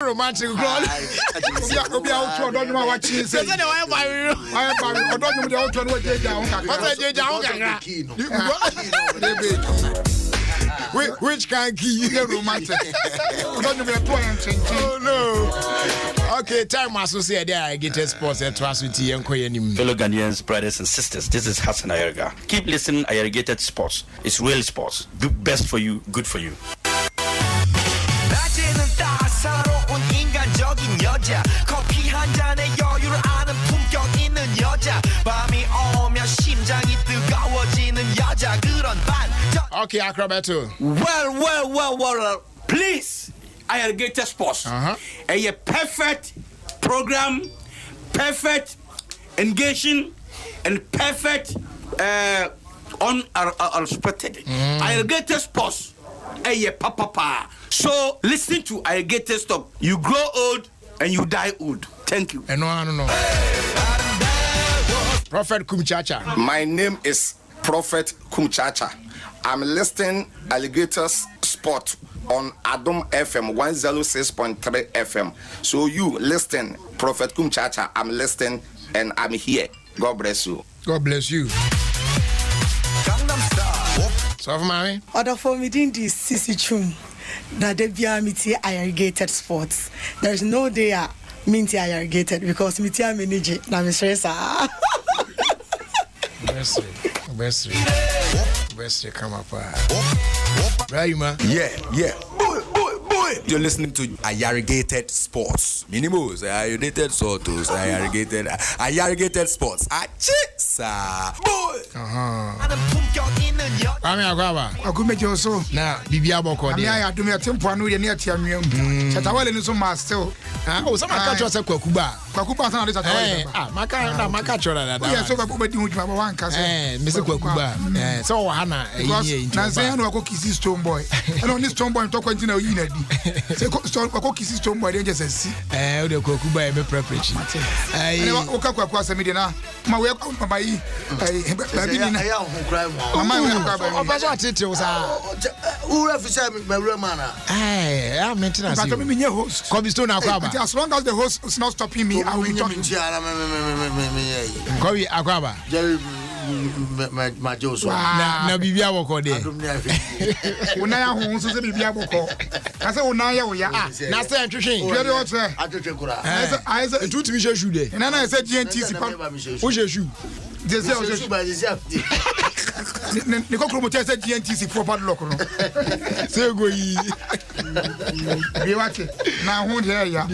romantic girl. Obi out to don't know what she said. I don't know the out to what they down. Which kind key? Romantic. Oh no. Okay, time associated there. I get sports at Trasuti and Koyanim. Fellow Ghanaians, brothers and sisters, this is Hassan Ayerga. Keep listening, Ayergated Sports. It's real sports. Do best for you, good for you. Okay, Acrobato. Well. Please, Ayergated Sports. A perfect program, perfect engaging, and perfect unexpected. Ayergated Sports. A papa. So listen to Ayergated Stop. You grow old and you die old. Thank you. No. Prophet Kumchacha. My name is Prophet Kumchacha. I'm listening Alligators Sport on Adom FM 106.3 FM. So you listen, Prophet Kumchacha. I'm listening and I'm here. God bless you. God bless you. So, mommy. Order for me in this Sisi Chum. That they be Ayergated Sports. There's no day minty Ayergated because me tia manage na me stress Best come up. Right, man. Yeah. Boy. You're listening to Ayergated Sports. Minimals, Ayergated Sotos, Ayergated Sports. Boy. I'm I could make you so. Now, Bibia Boko. I do me a tempo and we near Tiamium. Chatawell and some master. Oh, some catch us a Kwakuba. Kwakuba, Maka. Yes, so I do one cousin, Mr. Kwakuba. So, Hannah, Nancy, no cookies, stone boy. And on this stone boy, talk to know you. Say, cookies, stone boy, they just see. The Kwakuba, a preparation. I woke up across the Medina. My way out by as long as the host is not stopping me, I will be talking. Kobe Akwaba. My Joseph. Na Bibia Boko de. Unaya hu so se Bibia Boko. I say unaya we ya. Na say ntwehwe. Very hot sir. Atwehwe kura. I say tu timi shoe de. Na na say GNTC pa. Wo shoe. Jese o shoe. Ne ko kromo say GNTC proper lock no. Say go yi. Bi wate. Na hu de ya.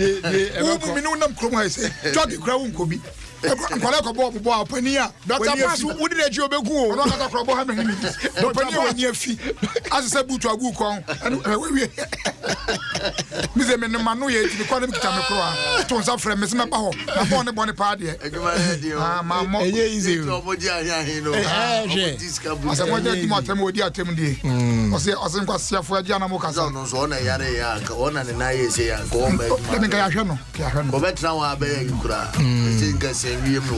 Wo mi no nam kromo say. Jog kura wo nkobi. Kwala ko bo apania. Dr. Pass wo de eji obeku o. No ka kro bo ha me himi. Apania wo ni afi. Asese butu agu kon. We mi ze me no manu ye ti ko na mi kita me kro a. To nsa frɛ me se me ba ho. Na bo ne bo ne pa de. Ejuma he di o. Ma mo. Eye easy. To mo di ahia he no. Asa mo je ti mo atem odi atem die. Ose nkwasiafo agia na mo kasa. No so na yare ya ka ona ne na ye se ya ko ba ejuma. Let me ka hwe no. Ka hwe no. Ko betra wa ba ye kura. Singa wiem no.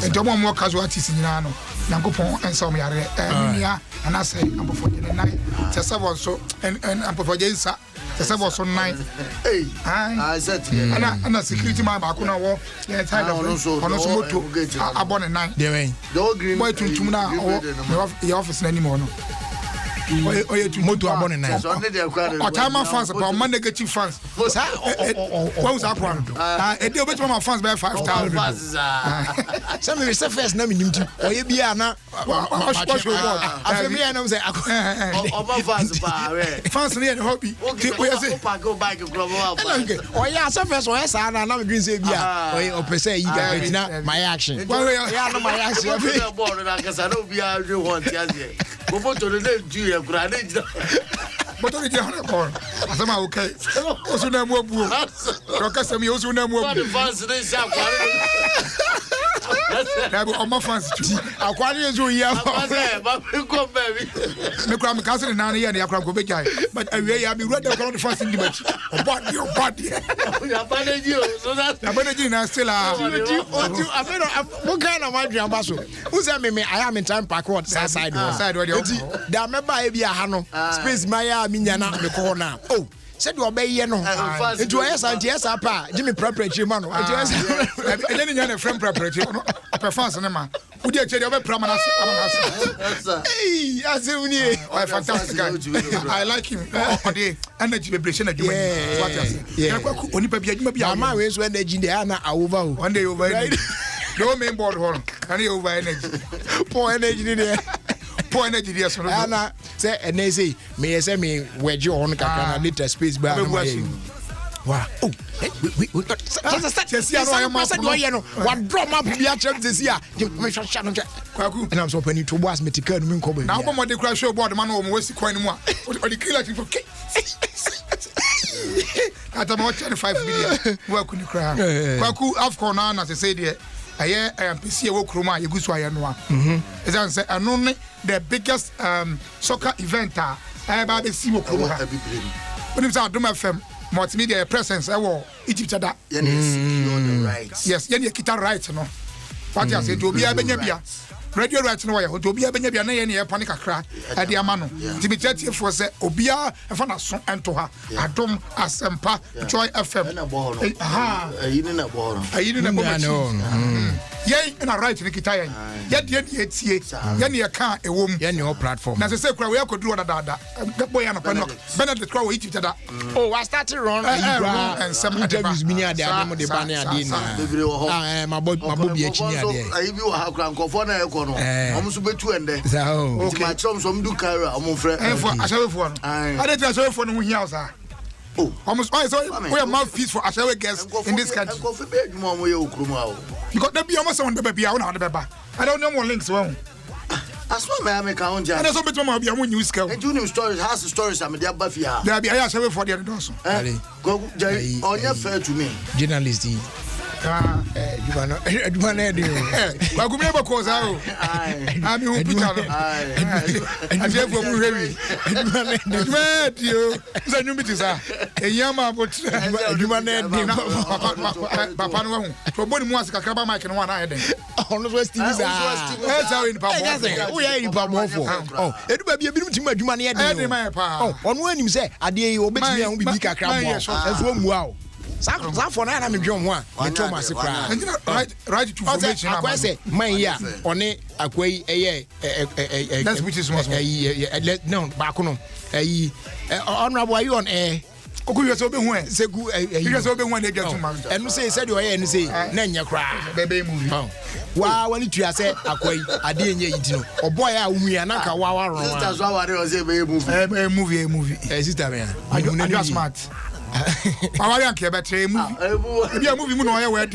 Ntomo mo casualties nyina no. Yankopon enso mo yare. Nia anase ambofo je ne nai. Tesebo so en ambofo je nsa. Tesebo so nai. Hey. I said ana security man ba ko na wo. Yeah, tired of ono so moto abone nai. Dey wen. Do green. Boy tuntum na your office na ni mo no. Oye tu moto abone na. O time fans pa man negative fans. What was that one? E dey obet my fans by 5,000. Some me say first na me nim tu. Oye bia na afemi na say oba fans pa we. Fans na the hobby. Oye say go bike club wa. Oye say first oye sa na me dream say bia. Oye opese yi ga na my action. Yeah no my action. Board na kasa no bia do want yaze. Go photo the do kura ne jida. But only the hundred corn. Asama okay. Osu na mu abu. Roka sami osu na mu abu. Fans dey sha Yeah, but my fans too. Akwari ezo ya. But come baby. Me kura me cancel na here na akura go be jai. But we ya be ready to fans in the match. Body. Ya manage you. So that ya manage na still Otu afero mo kind of madri ambaso. Who say me I am in time backward side. Side where da member e bia ha no. Space maya minya na me ko na. Oh. said you obey no. It was anti pa. Jimmy preparatory man. It was any young friend preparatory. Performance man. Would you tell your pramana? Hey, as you fantastic guy. I like him. The energy vibration of you. Yeah. Only baby, my ways when they Jindiana are over. One day over. No main board home. Any over energy. Poor energy there. Poor energy there. So Anna say, and they say, may I say me where you on a little space by wow. Oh, we got one drum up the actual this year. And I'm so penny to was me to curb me. Now, I'm the crash show board, the man who was quite more. Or the killer for at about 25 million. Where could you cry? Kwaku, Afcon, as I said, I am PC Okroma, you go to Ayanwa. As I said, and only the biggest soccer event I have the Simo Kroma. When it's Adom FM. Multimedia presence Egypt that yes yen kita right no what you say to be abenya radio right no why to be abenya na yen panic akra e de ama no tibitati for say obia e fa na so ento ha Adom Asempa Joy FM aha ayini na bo yen na right ni kita yen ye tie yen ye ka ewom yen your platform na say kura we akodu na dada boy na pano Benedict kura we Egypt da oh I started run and some interviews me near the Adom de bane ade na my boy bi achi near there ayi bi wa ha kura nkofo na e ko no omo so betu ende ti ma chom so mdu kara omo frɛ ashabefo no ade ti ashabefo no hu hia osa oh almost why so we are mouthpiece for ashawe guests in this country nkofo be adwuma omo ye okroma o because there be almost on the baby I want the baba I don't know more links well as well me America on ja and so betu ma bia mo news scale and you stories has stories am dey abafia there be I ashawe for the doso go onya fair to me journalist Jumana de Bagumia Bakosa I'm who Peter and Jeff will heavy you Zanumita a Yama but Jumana Papa for Bonnie Mwaka Kaba Mike and one eye on the West Indies. We are in Pamofo. Oh, it will be a bit too much money at on when you say, I dare you obey me and be Bika Crab as one wow. That for I'm John one. I told my surprise. Right to information. I say, my yeah, on it, a quay a that's which is no, Bacono. Honorable, are you on air? Oh, you are so big one. Say, you are so big one. They get to man. And you say, you are and say, Nanya cry, baby movie. Wow, when you say, a quay, I didn't eat you. Oh, boy, we are not a wow. That's why I was a movie. Sister, I do smart. I want to be a movie. A movie, no, I wear it.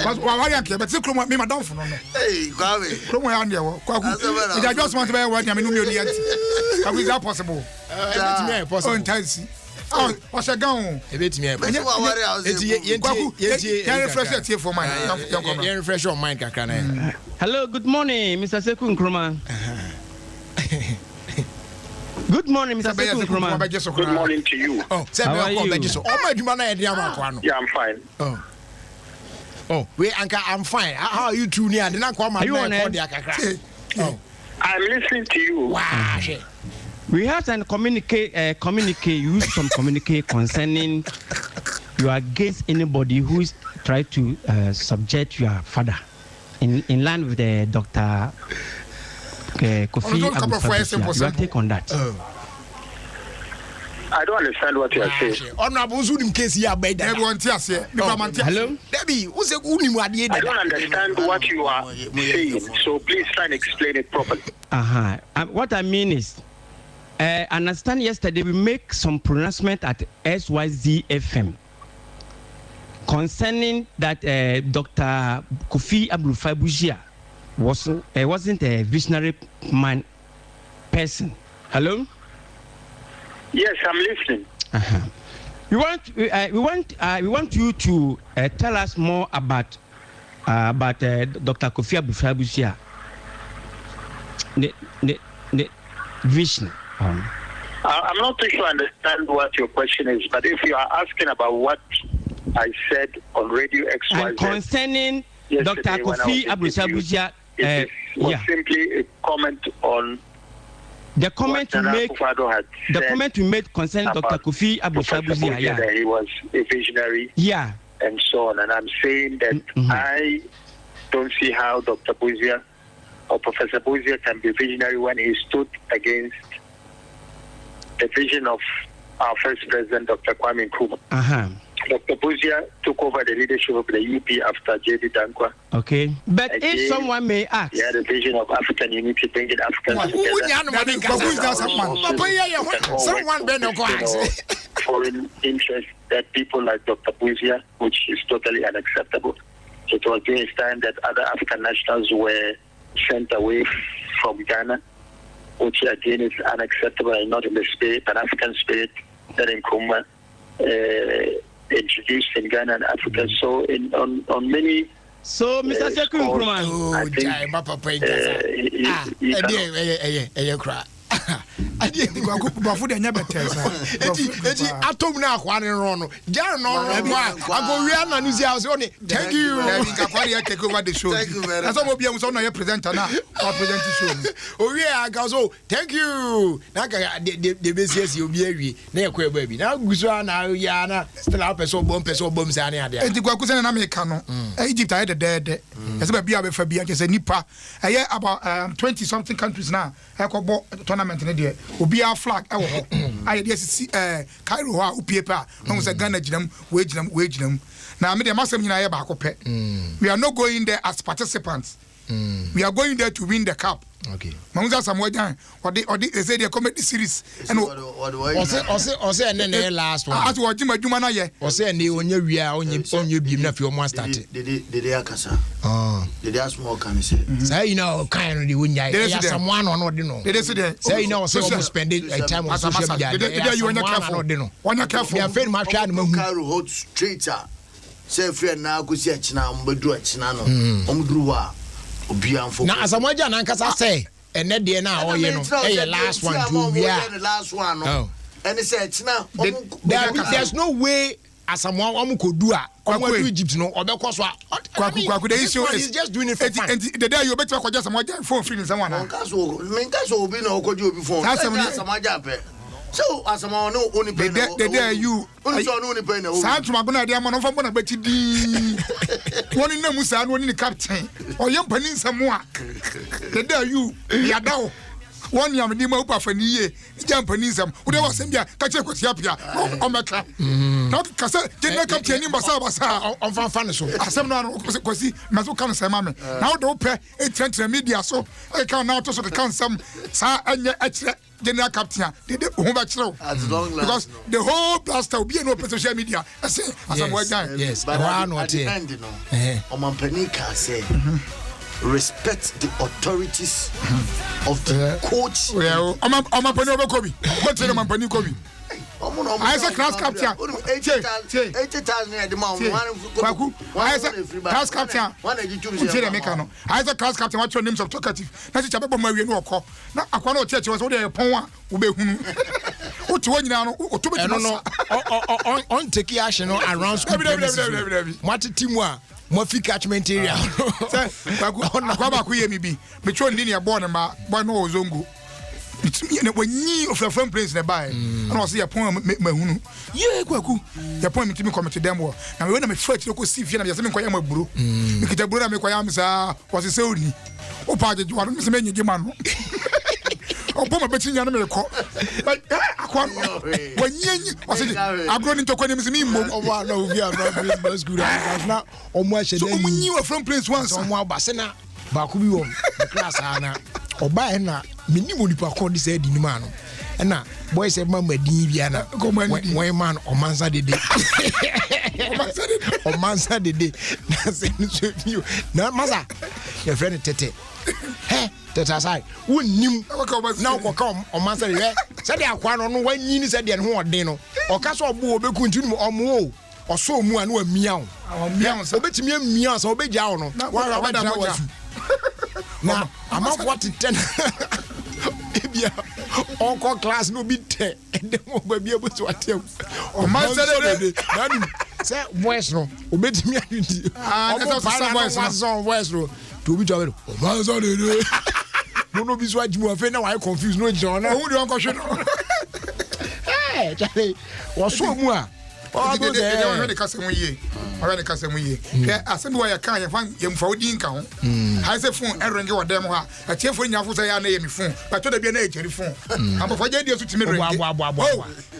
But I want to be a me, Madame. Hey, come on, I just want to be a word. I mean, how is that possible? Possible. Oh, what's a gun? It's me. Refresh here for mine. Refresh your mind, Kakana. Hello, good morning, Mr. Seku Nkrumah. Good morning, Mr. Seku Nkrumah. Good morning to you. Oh, how are you? Yeah, I'm fine. Oh, wait, Uncle, I'm fine. How are you two near? Are you on air? Oh, I'm listening to you. Wow. We have to communicate, use some communicate concerning you are against anybody who is trying to subject your father in line with the Dr. Kofi Abu your take on that. I don't understand what you are saying. Honorable Zunim case here by everyone tells you. Hello? Debbie, who's a good I don't understand what you are saying, so please try and explain it properly. What I mean is, I understand yesterday we make some pronouncement at SYZ FM concerning that Dr. Kofi Abu wasn't a visionary person. Hello? Yes, I'm listening. We want you to tell us more about Dr. Kofi Abu the vision. I'm not too sure I understand what your question is, but if you are asking about what I said on Radio XYZ concerning Dr. Kofi Abu it was simply a comment on The comment we made concerning Dr. Kofi Abufabuzia, that he was a visionary. Yeah. And so on. And I'm saying that I don't see how Dr. Buzia or Professor Buzia can be visionary when he stood against the vision of our first president, Dr. Kwame Nkrumah. Dr. Buzia took over the leadership of the UP after J.D. Dankwa. Okay. But again, if someone may ask, he had a vision of African unity, bringing Africans together. Foreign interest that people like Dr. Buzia, which is totally unacceptable. It was during his time that other African nationals were sent away from Ghana, which again is unacceptable and not in the spirit, an African spirit that Nkrumah introduced in Ghana and Africa. So on many. So Mr. Sekou Nkrumah, Atom na kwa ne no jan no ago wi ana ni zia so ne thank you take over the show na so mo bia mo so no ye presenter na or present show o wi aga so thank you na ka de besiesi obi awi na ye kwa ba bi na guso na ya na still up so bom sa ne ade enti kwa kusen na me ka no Egypt aye de ese ba bia be fa bia kese nipa aye about 20 something countries now ekobo tournament ne de obi a flag e wo ho aye de sisi Cairo ho a opie pa no say Ghana ginam we ginam na me de masem nyina ye ba akopɛ we are not going there as participants we are going there to win the cup. Okay. Mamuza Samojan or they say the comedy series and also and then the last one. As what Jima Jumana ye or say and on your beam if you must start it. Did they akasa? Did they small can say? Say you know kind of the win ya someone or not dinner. Say you know so spend a time on social media. You want careful dinner. One careful. I feel my child hot straight. Say friend now go see a china umbedu a china no. Umdruwa. Na asamoja na nkasa say ene de na oye no eh last one to we are the last one no and say china there's no way asamoa omu kodu a omu to Egypt no obekoso kwaku the issue is just doing it for fun and the day you better kwa asamoa phone free someone na nkaso obi na okoju obi phone asamoa pe so asamoa no only pay the day you only pay na Santuma gona dia mo no fa bona beti di woni na musa no ni captain oyem panin samoa the day you yadawo one yam di ma upa fani ye jam panin sam wo de wasem bia ka che kwasi apia o meka na ka se general captain ni basa on fan so asem no kwasi maso kan se ma me na wo de pe e trentre media so e kan na to so kan sam sa anya akire general captain they who back as long because the whole blaster will be no social media I say as I'm working yes but at the end you know Omampanika say respect the authorities of the coach Omampani obekobi what say Omampani kobi I say class captain 80,000 the man one I say class captain one education I say class captain what your names of talkative na teacher bebo mawie no okọ na akwa na church was dey pon a wo be hunu o ti wonyina no o to be no on take action around school what team a mo fi catchment area say kwa ba ku ye mi bi me tro ndi ne ball ma boy no ozongo when you of your friend place nearby, and I see a point mahunu. Yeah, kwaku. The point me come to them. Now when I'm afraid to go see if you have something quite my bro. Because the brother me quite sa was a saudi. O party you want to make you man. O poma betting you me ko. But when you was it I'm going into quite me mo. Oh no, we are not very good. Now almost so when you from place once someone basena ba ku bi wo class ana. Oba na minimum nipa ko di say di ni ma no na boy say mama din bia na when man omansa dede omansa dede na say so you na masa your friend tete he tete sai wonnim na ko ka omansa dede say dia kwa no wanyi ni say dia ho odin no o ka so obo obeku ntinu omo o so mu anu amia o obetimi amia so obegya o no wa ra da wasu na ama what 10 ebia onko class no bi 10 ende mo ba bi ebo so atem o man say nanu say voice no obetimi adidi that's some voice no to bi jobe o man say de no be so ajimu afa na why confused no jona who dey uncle no eh chale wo so mu a o go dey o kasem yie o kasem yie asem bi wa ya kan ya fan ye mfa odi nka ho ha se phone eringe wo dem ho a atiefo nyafo say ya na ye mi phone but to da bia na e cheri phone amfo je dia so timi ringe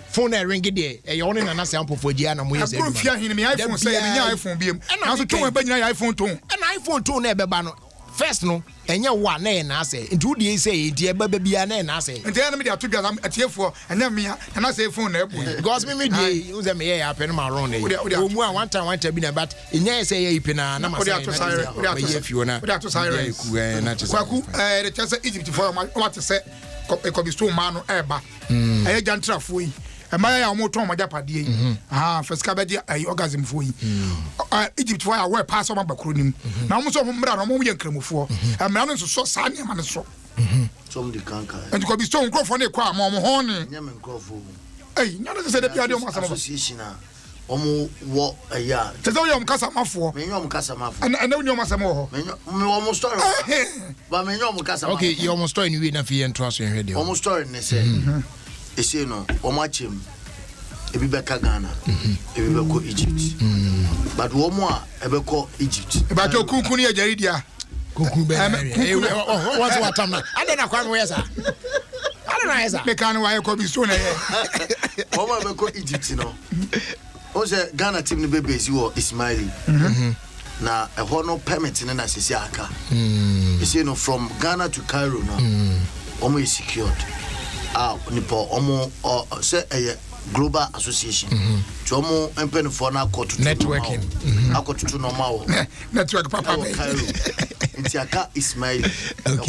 phone ringe de e yo ne na se amfo ji ana mo ye se bi fia hin mi iPhone say mi nya iPhone biem na so to ba nyina iPhone ton na iPhone ton na e be ba no first no enye wa na e na ase nti udi e say nti e ba bia na e na ase nti na me dia to dwa atiefo enya me na say phone na ebu because me dey use me here happen ma run e o mu a one time bi na but enye say ye ipe na ma say na ye fiona we to silence na chese kwaku the chese Egypt for what say e be store man no e ba e jantrafo yi emaya ya omo ton majapade yi first ka be di orgasm fo yi Egypt for ya we pass on bakro nim na omo so mra no omo ye nkramofo emra no so sa ne ma ne so some the kanka and ko be so nkrofo ne kwa ma omo ho ne nyame nkrofo nya no se de pia de omo asama association a omo wo ya te so yom kasa mafo me yom kasa mafo and nyom asama ho me omo story ba me yom kasa okay you almost story ni we na fi en trust en hwede omo story ne say ese no omo achem ebi beka Ghana ebi beko Egypt but omo a ebeko Egypt but okunkun ya jaridia kunkun be what am na ade na kwa me yesa ade na yesa me kan wa ko bi so na ye omo beko Egypt no o se Ghana team no be base wo Ismaili na e ho no permit na sisi aka ese no from Ghana to Cairo no omo is secured nipo omo say global association to omo empene for na court networking akotutu normal network papa Cairo nti aka Ismail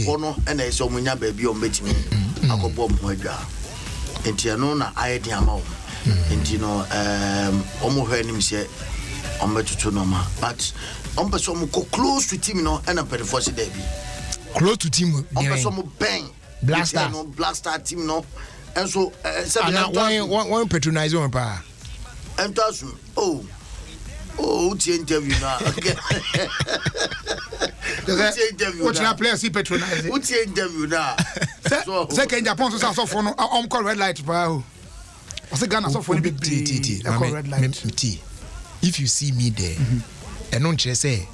ono na ese omo nya ba bi o metimi akobo mo adwa nti ano na ayedi ama o nti no omo hwe nim se ometutu normal but on person mo close to team no na perforce there bi close to team on person mo bang Blaster team no and so one patronize one pa enters the interview now what na players he patronize what's the interview now second Japan so for no call red light pa o say Ghana so for the big red light if you see me there and non che say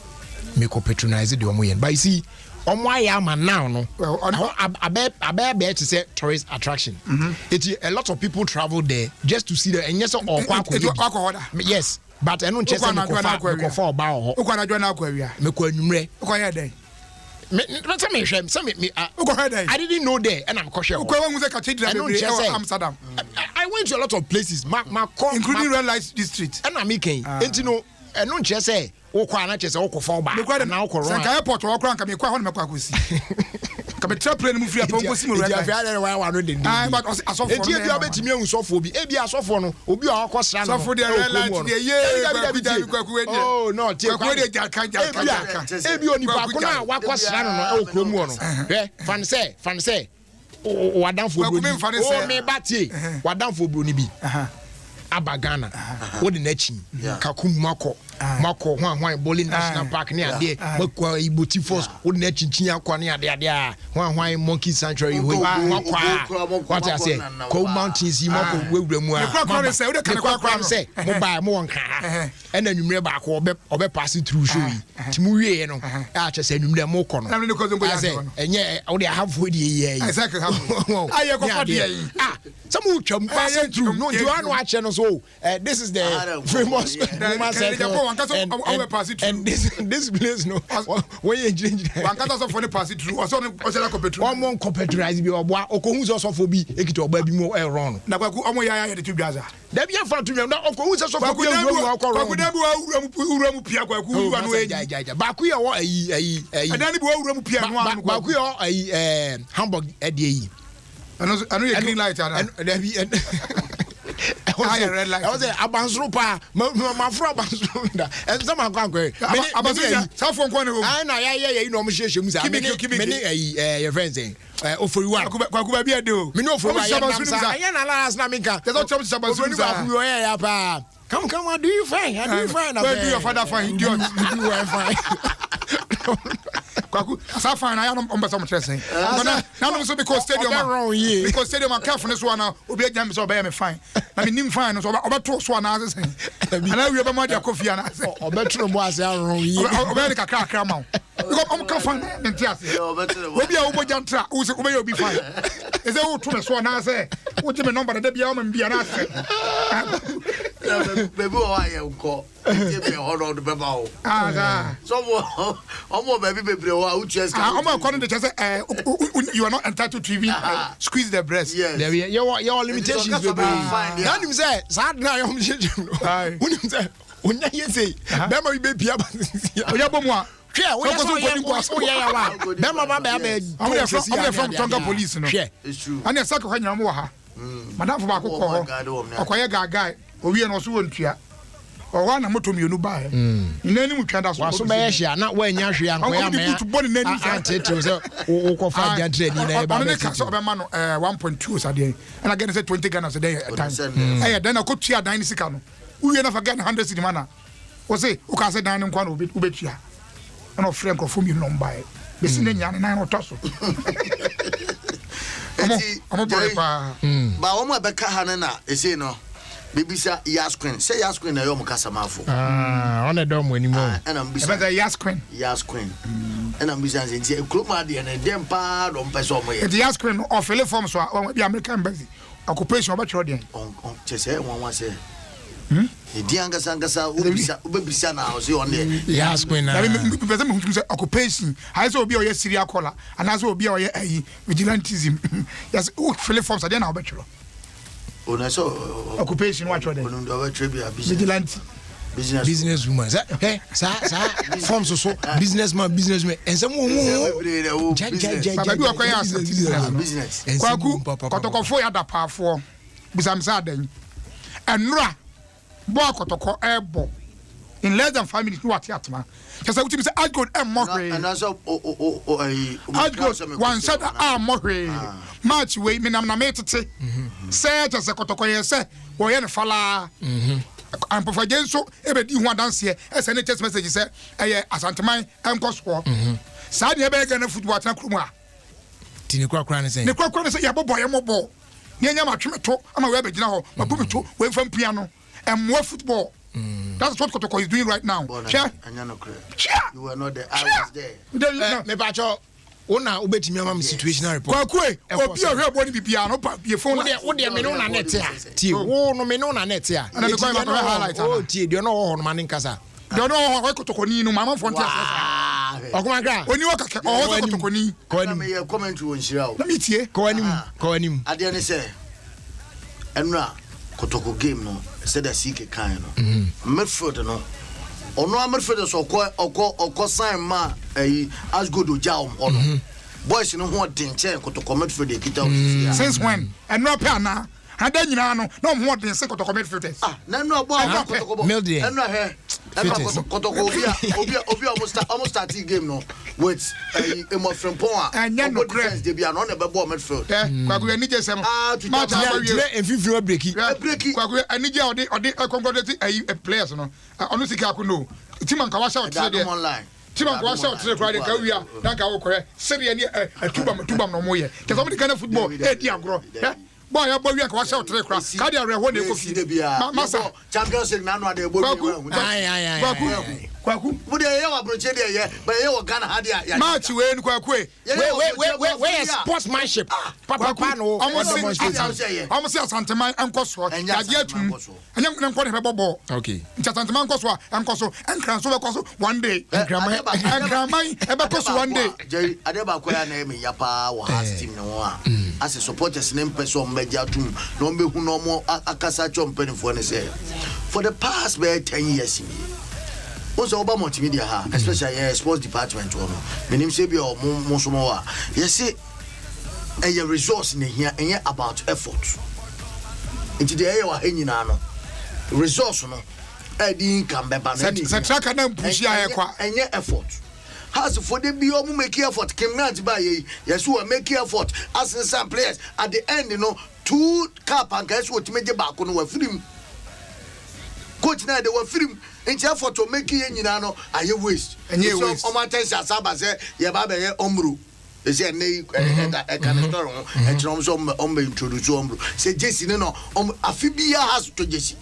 me ko patronize the omo yen but you see omo ayama now no abe to say tourist attraction a lot of people travel there just to see the and yes yes but I don't chese me ko for ba ho ko na jona ko awia me ko anumre ko ye den I didn't know there and I'm cautious. Amsterdam. I went to a lot of places including Red Light District and I'm making and you know and non chese okwa na chese okofo ba na okoro an airport okra nka me kwa ho na mekwa kosi ka me trap plane mu free apon kosi mu Red Light but asofo e die bia betimi ehun sofo bi e bia asofo no obi a akosra no sofo de Red Light de ye oh no tie kwa de jaka e bi oni pa ko na wakosra no no e okro mu no hwe fan say wadanfo bro o me batie wadanfo bro ni bi Abagana, what the nechi, Kakum Mako, one bowling national park near there, Mako Ibuti Force, what nechi Chia Quania there, one monkey sanctuary, what I say, Cold Mountains, Mako, Wilbur, say, Mobile Monka, and then you remember or be passing through Shui, Timuri, and Archer said, you know, more corner, and yeah, only half with ye, exactly. Some who come passing through, no, you are watching us. This is the famous and this place no when you change one can also for the pass it through also one more computerize bi obo okohun so for bi ekito oba bi mo e run na kwaku omo ya de tubiaza da bia fa tumi na okohun so for bi ewura ko run kwaku da bi ewura mu pia kwaku ewura no eji ba ku ye wo ayi adani bi ewura mu pia no anu ba ku ye ayi Hamburg e de yi anu ye green light ada Red light. I was abansro pa ma fro abansro da and some akwa abansro sa fo nkwa ne ho ai na ya no mo hye mu sa me your friends ofori wa kwaku ba bia de o me no ofori wa ya na last na minka they don't chop sabansu ni ba ku ya pa come what do you find where do your father find idiot you do fine kwaku asa fine I am on better tressing now so because stadium I care for this one obi agam so be me fine na me nim fine so obeto so na ase and I we be ma dia coffee na ase obetro mo ase aron yi obe ka kra ma because am ka fine enti ase obi a wo jantra wo se obe you be fine is it wo to me so na ase wo give me number da bia o me bia na ase baby o aye nko give me hold on the beba so omo baby bebre o uches omo according to say you are not entitled to even squeeze the breast there your limitations baby na nim say sad na your limitations unim say onya yese be ma be bia ba oya bomu a hwe wo so ko ni kwaso ya wa be ma ba be I'm from Tonga police no it's true and the second hanya mo ha madam for ba ko ho okoye gaga owie no so wontua o na moto mienu ba he nani mu twada so waso be hia na wa nya hwe anko ya me antetre so wo ko fa jantre ni na e ba ne ka so be ma no 1.2 so dey and again say 20 Ghana so dey time then ko tua dan ni sika no uwie na fa Ghana 100 cedi mana o say o ka say dan ni nkwa no obetua and of frank of me no buy be sin nya na no toso omo boy pa ba omo be ka ha na e say no Bibisa Yasquin. Say Yasquin na yo mukasa mafo. On the dom when you move. And I'm busy. Yasquin. And I'm busy saying Kluma de and dem pa don person mo. The Yasquin of a form so the American embassy. Occupation about your day. On say one say. The angasa ubisa na say on there. Yasquin. I mean occupation. I say obi o ye serial caller and I say obi o ye vigilantism. Yes, fill forms are there now bachelor. Occupation what you vigilante business woman hey sa form so businessman and some business kwaku kotokofo ya da paafo bisamsa adan enura bo kotoko ebo in less than 5 minutes what yatma just say say I go and mohwe and also I go one said mohwe match we me nam na metete say just kotoko ye say wo ye ne fala and for genso ebe di ho dance here ese ne text message say eye asanteman enko so sa de ebe ga na football tan krumu a tini kwakra ne say ya bobo ye mobo ne nya ma twemeto ama we be gina ho ma bumeto we fam piano and more football. That's what Kotoko is doing right now. Sure. You were not there. I was there. Me bacho ona obetimi ama situational report. Kwakwe obi ohwe body bibia no pa be phone. Wo de me no na net a. Tie wo no me no na net a. Na me go ma highlight. Oh tie de no ho no ma nkasa. De no ho Kotoko ni no mama fon tie. Okuma gra. Oni wo kake o Kotoko ni. Na me ye comment wo nhira o. Na me tie. Ko anim. Ade ne say enra Kotoko game no said that seek kind no midfield no ono midfield so oko sign ma as good o jaw ono boys no ho den che Kotoko midfield e kita since when and no pay na ada nyina no no ho den se Kotoko midfield na no boy Kotoko and no he Kotoko obi almost start game no with a more from point and no defense dey be an on the ball midfield kwaku ani je sem match na enfifiri breaki kwaku ani je odi congratulate players no onu sika ku no team anka wa shout there team anka wa shout there Friday ka wia na ka wo kore sebe ni tubam no moye ke so me Ghana football di agro boy ya boy anka wa shout there kra ka dia re ho na ekofi masa Champions League na no ade boy kwaku wo de ye wa broche de ye but ye wa Ghana ha dia match we ni kwaku we sportsmanship papa no almost asanteman enko so ya je atum anyam nko de bebo okay asanteman enko so enko so enkran so be so one day enkran ebe ko so one day Jerry adeba ko ya na me yapa wa has team no a as supporters ne mpeso mbeja atum no mbe hu no mo akasa chompanifo ne say for the past 10 years also oba multimedia ha especially sports department one menim say be o mo so mo wa yes say resource ne here and about effort into the area wa nyina no resource no di income be ba na se track na push ya kwa enye effort has for the be o make effort kimnat ba ye yes we make effort as some players at the end you know two cap and guys what me je ba ko no wa film coach na de wa film nti effort to make ye nyina no aye waste so o ma tense asaba say ye ba be ye omru ese nei e kan store ho e trom so o introduce omru say Jesse no afibia has to Jesse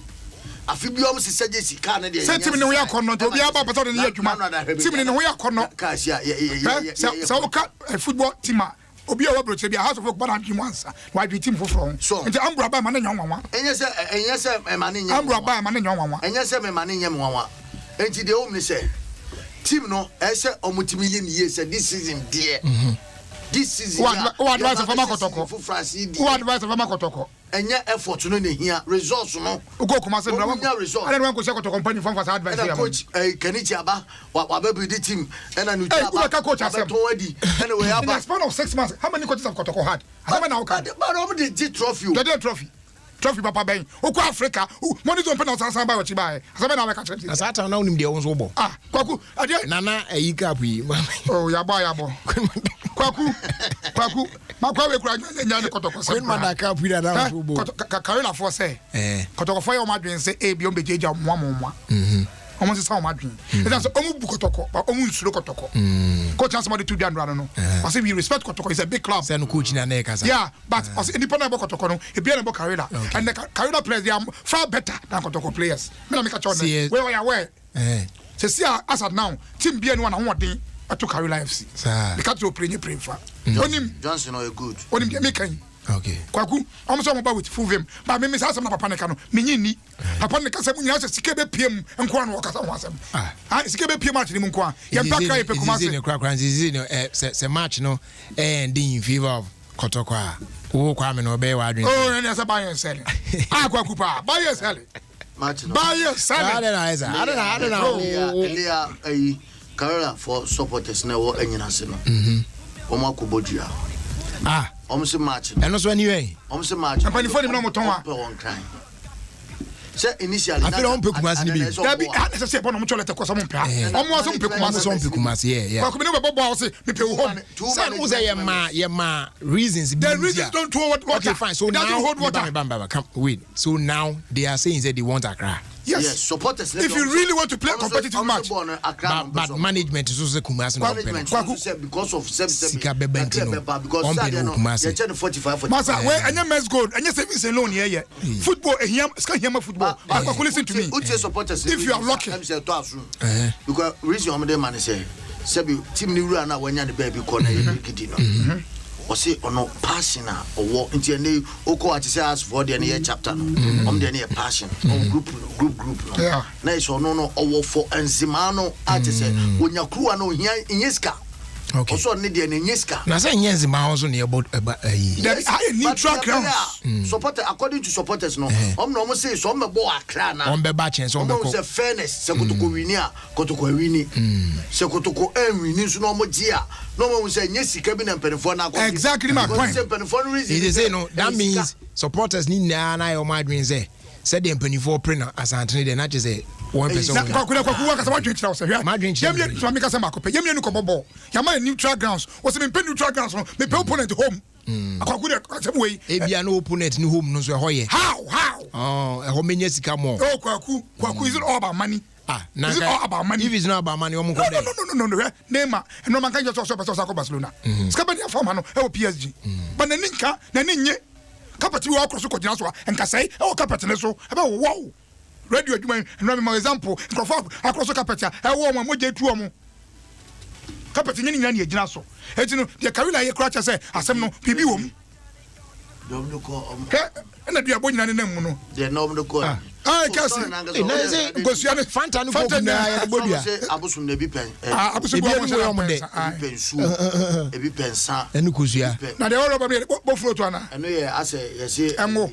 afibia se say Jesse kan de say team ne ho yakono to bia ba pata de ye adwuma team ne ho yakono ka sia so ka football team obi a wabro chebia house of work bana team once why do team for so nti ambro ba ma na nyanwanwa enye se e ma ne nya ambro ba ma na nyanwanwa enye se me ma ne nya nyanwanwa enti de o me say team no e say omutimi ye ni ye say this season there this season what advice for makotoko what advice for makotoko enye effort no ne hia results no go kuma say bra result I don't want to say kotoko company for advice here coach Kenichi aba wa baby the team and nu aba coach asem to wadi anyway aba in the span of 6 months how many coaches have kotoko had how many now can but om the trophy trophy papa ben oko Africa money zone penalty san ba wachi ba asem na make chance asata na unim de won so bo kwaku ade nana ayi cap yi oh yabo kwaku makwa we kura nya ne kotoko sen man cap yi da so bo Carolina for say kotoko for your madwen say e bi o be jeja moa omo se sa o madwen e say omo bu kotoko ba omo nsuro kotoko coach has somebody to do and no I say we respect kotoko is a big club say no coach na na kasa yeah but independent about kotoko no e bi na about Carolina and the Carolina players they are far better than kotoko players me na make a choice where say see as at now team bi anyone na ho den to Carolina FC because you play for onim Johnson are good onim dey make kan okay kwaku am so mo ba with full vim but me say asem na papa ne ka no me nyini papa ne ka say munya say sike be piem enko an wo kasa ho asem sike be piem match ni mu nko a ye paka ye pe kuma say ne kra zizi no say match no in favor of kotoko a wo kwa me no be wa adwen oh ne say buy and sell kwaku pa buy and sell match no buy and sell I don't know Elia Carolina for supporters na wo anyina se no omo akobodua almost match and also anyway almost match and for the no moton one crime say initially I feel on Pekumas ni bi that be I say bon mo chole te ko so mo mpa omo so Pekumas yeah kwa me no be boss me pe home say who say ye ma reasons the reasons don't hold water okay fine so now come wait so now they are saying that they want Accra. Yes, supporters. If you really want to play a competitive match, but management is also Kumasi. Because of Sika Bebentino. Because 45. Masa, where any mess gold, and you're saving alone here. Football, and here, football. Listen to me. If you are lucky, because reason I'm the man say, Sebi team ni run when you're the baby corner, you or say or no passion or walk into a oko at say as for the near chapter no the passion or group yeah nice or no or for enzimano at say when your crew no here in yeska okay also need the yeska na say enzima also near about neutral grounds supporter according to supporters no no say so me bo Accra na on be batch so be say fairness se kotoko wini a kotoko wini se kotoko wini so no mo gia no mo say nyesika bi na mpenfo na exactly my point it is no that means supporters ni na your mind means said the mpenfo pre na asantene de na je say one person kwaku kasa wadwen kira so hwa yemye so ameka se makope yemye nu ko bobo yama neutral grounds was me neutral grounds no me pe opponent home akwaku de asem wey ebia no opponent ni home no so hoye how ho menye sika mo kwaku is it all about money is it all about money if it's not about money omo ko no Neymar no man can just so ko Barcelona skaba dia form no e PSG but na ninka na ninye kapati wo akroso ko gina so enka sai e kapati ne so e be wow radio adwuma no me example nkofo akroso kapati e wo mo je tu omo kapati nyini nyani e gina so e ti no de Carolina ye kra cha say asem no bibi wo mu dom ko na dua bo nyina ne nam mu no de nom de ko kasi na say gosuane fanta no ko na ya bodua abusum na bi pen abusum bo mo de pensu e bi pensa enu kusua na de all over me bo float ana eno ye ase ye se enwo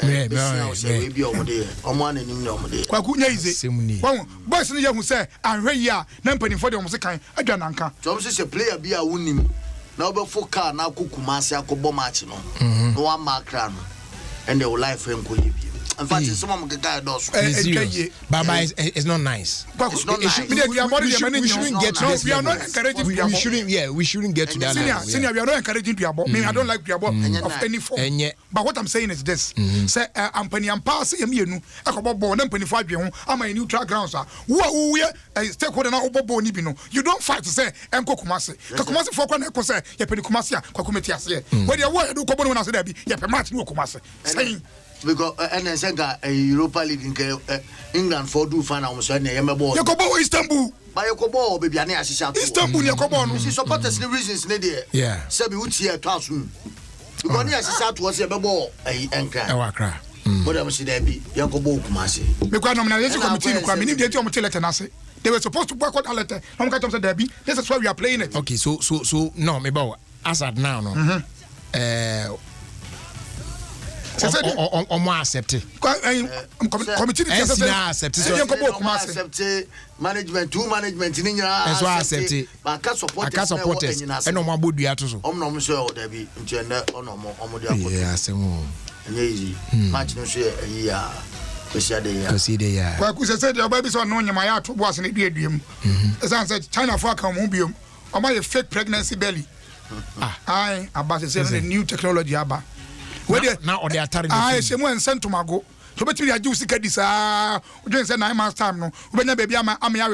me bi omode omo ananim na omode kwaku nya ize won boys no ye hu say anhwe yi a na mpani for de omo se kan adwa nanka to se player bi a wonim na obefo car na akokuma ase akobo match no no wa makra no and the life enko ye bi In fact, some of the guy does. Baba is not nice. It's not nice. We shouldn't get to this. We are not encouraging we shouldn't get to that level. Senior, we are not encouraging Piabo. I don't like Piabo of any form. But what I'm saying is this. Say, I'm penny and pass him, you know, I could born and penny 5 years. I'm a neutral ground, sir. Who are stakeholder now, Bobo Nibino. You don't fight to say, Enko Kumasi. Kumasi for Kwaneko say, Yapeni Kumasia, Kwakumetias. When you were do Kobo when I said, Yapamat no Kumasi. Saying, because and then Senga a Europa League in England for do fan almost any Yamabo. Yakobo Istanbul. By Yakobo, baby, I see Istanbul, Yakobo. She supporters the reasons, lady. Yeah. Sabi Utia classroom. Because I see out was a babo, a anchor. What am I saying? Yakobo Kumasi. Because nomination committee, coming in the Tomatilete. They were supposed to work out a letter. I'm going to Derby. This is why we are playing it. Okay, so no, maybe as at now, no. Accept committee accept management two management in accept but can support and no more would be at so there be easy match no share well, because said your baby son no my out was in the as I said China for come home a fake pregnancy belly about the new technology about now or they are targeting. I say when sent to Mago. So between the juicy caddies, we just said 9 months time. No, when the baby, I'm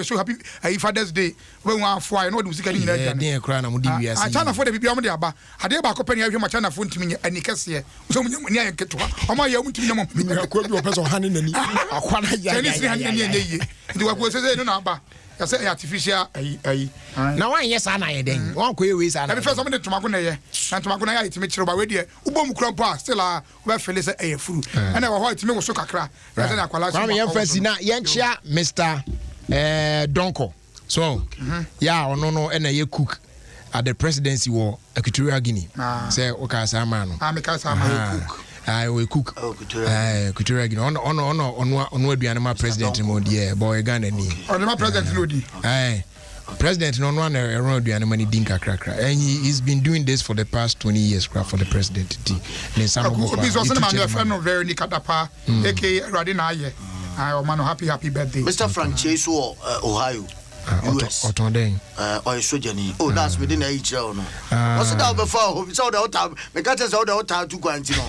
so happy. Father's Day when we are flying, no music in the crown. I China for the baby on the Abba. I dare back open your China phone to me and you can see so when you get to her. My young to your person handing the knee. I say artificial now yes I then one queer ways and first somebody to Maguna and to Maguna to make sure about radio Ubom Crumpa still are where Phyllis a fool and I want to make so crack Mr. Donko so yeah or no and a cook at the presidency war Equatorial Guinea say okay Samano cook I will cook. Equatorial Guinea. On would be animal president mode. Yeah, boy, Ghana ni. On president Lodi. President no one around the animal dinka cracker, and he's been doing this for the past 20 years. For the president, He's also a friend of very Nikatapa, aka Radina. I man happy birthday, Mr. Frank Chase Ohio. US or Sojani. Oh, that's within age. No, what's it down before? It's all the time. The cat is all the time to Quantino.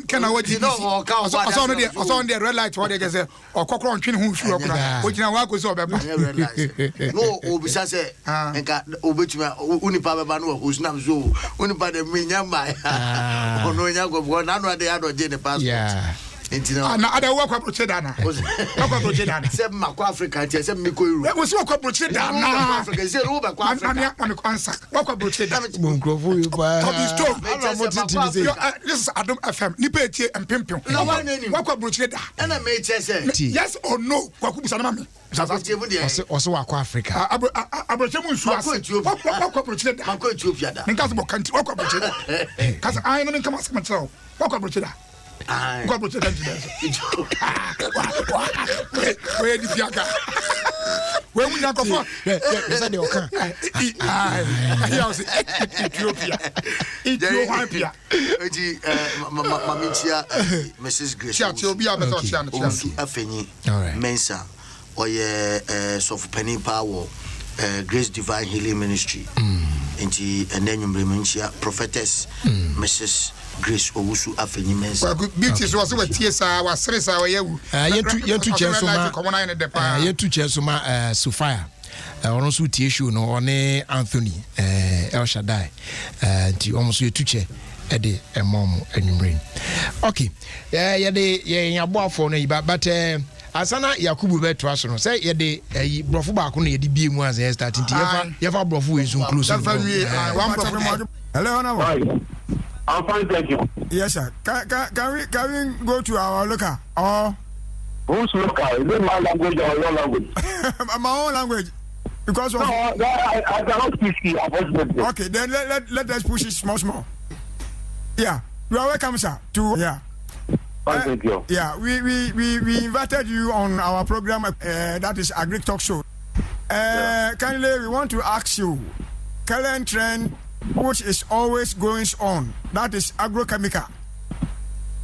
Can I what you know? I saw on the red light what they say or cockroach on chin who show up. Which now work with so bad. No, Obisase and got Obichma Unipabano, whose name so Unipa the Minyama. Oh, no, Yago, one hour the other day the past. Yeah. I walk up to Dana. Seven Mako Africa, seven Miko. It was walk up to Dana. Africa is a Ruba Quafrica. Walk up to Dana. This is Adom FM. Nipeti and Pimpin. No one walk up to Dana. And I made yes or no. Wakusanami. Also, Africa. Abrahamus walk up to Dana. Uncle Ethiopia. In Casabo country, walk up to Dana. Because I am in Kamasco. Walk up to Dana. God will take where did you go? Where we not go for? Yes, Ethiopia. Mrs. Grace. All Mensa or soft penny power, Grace Divine Healing Ministry. And then you mention prophetess Mrs. Grace Owusu Afeni Mensa. Beauty was what TSA was Seresa or you. Yentu Chesuma Sophia. Also Tishu no one Anthony El Shaddai. And almost you tuche Eddie and mom and brain. Okay. Yeah, the phone, but Asana Yakubu Betwaso say ye de brofu ba ko na ye di bi mu as ye starting ti ye fa brofu is inclusive. Hello, Honorable. I'm fine, thank you. Yes, sir. Can we go to our local? Or who's local? Is it my language or your language? My own language. Because of I cannot speak, unfortunately. Okay, then let us push it small. Yeah, you are welcome, sir. Thank you. Yeah, we invited you on our program. That is Agri Talk Show. Kindly, we want to ask you current trend, which is always going on. That is agrochemical.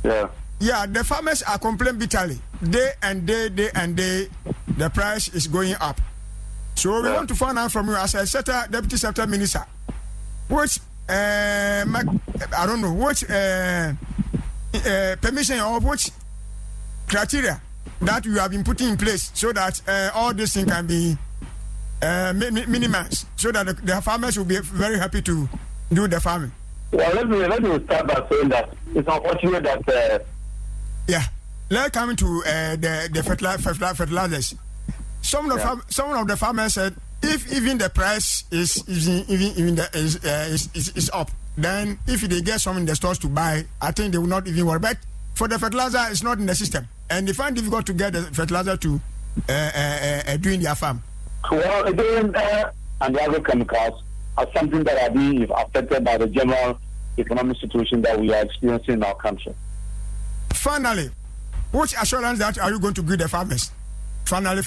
Yeah. Yeah, the farmers are complaining bitterly. Day and day, the price is going up. So we want to find out from you as a deputy secretary minister, which I don't know which permission or which criteria that you have been putting in place so that all this thing can be minimized, so that the farmers will be very happy to do the farming. Well, let me start by saying that it's unfortunate that. Let's come to the fertilizers. Some of the farmers said if even the price is up, then if they get some in the stores to buy, I think they will not even worry. But for the fertilizer, it's not in the system, and they find it difficult to get the fertilizer to doing their farm. Well, again, and the agrochemicals are something that are being affected by the general economic situation that we are experiencing in our country. Finally, which assurance that are you going to give the farmers? Finally.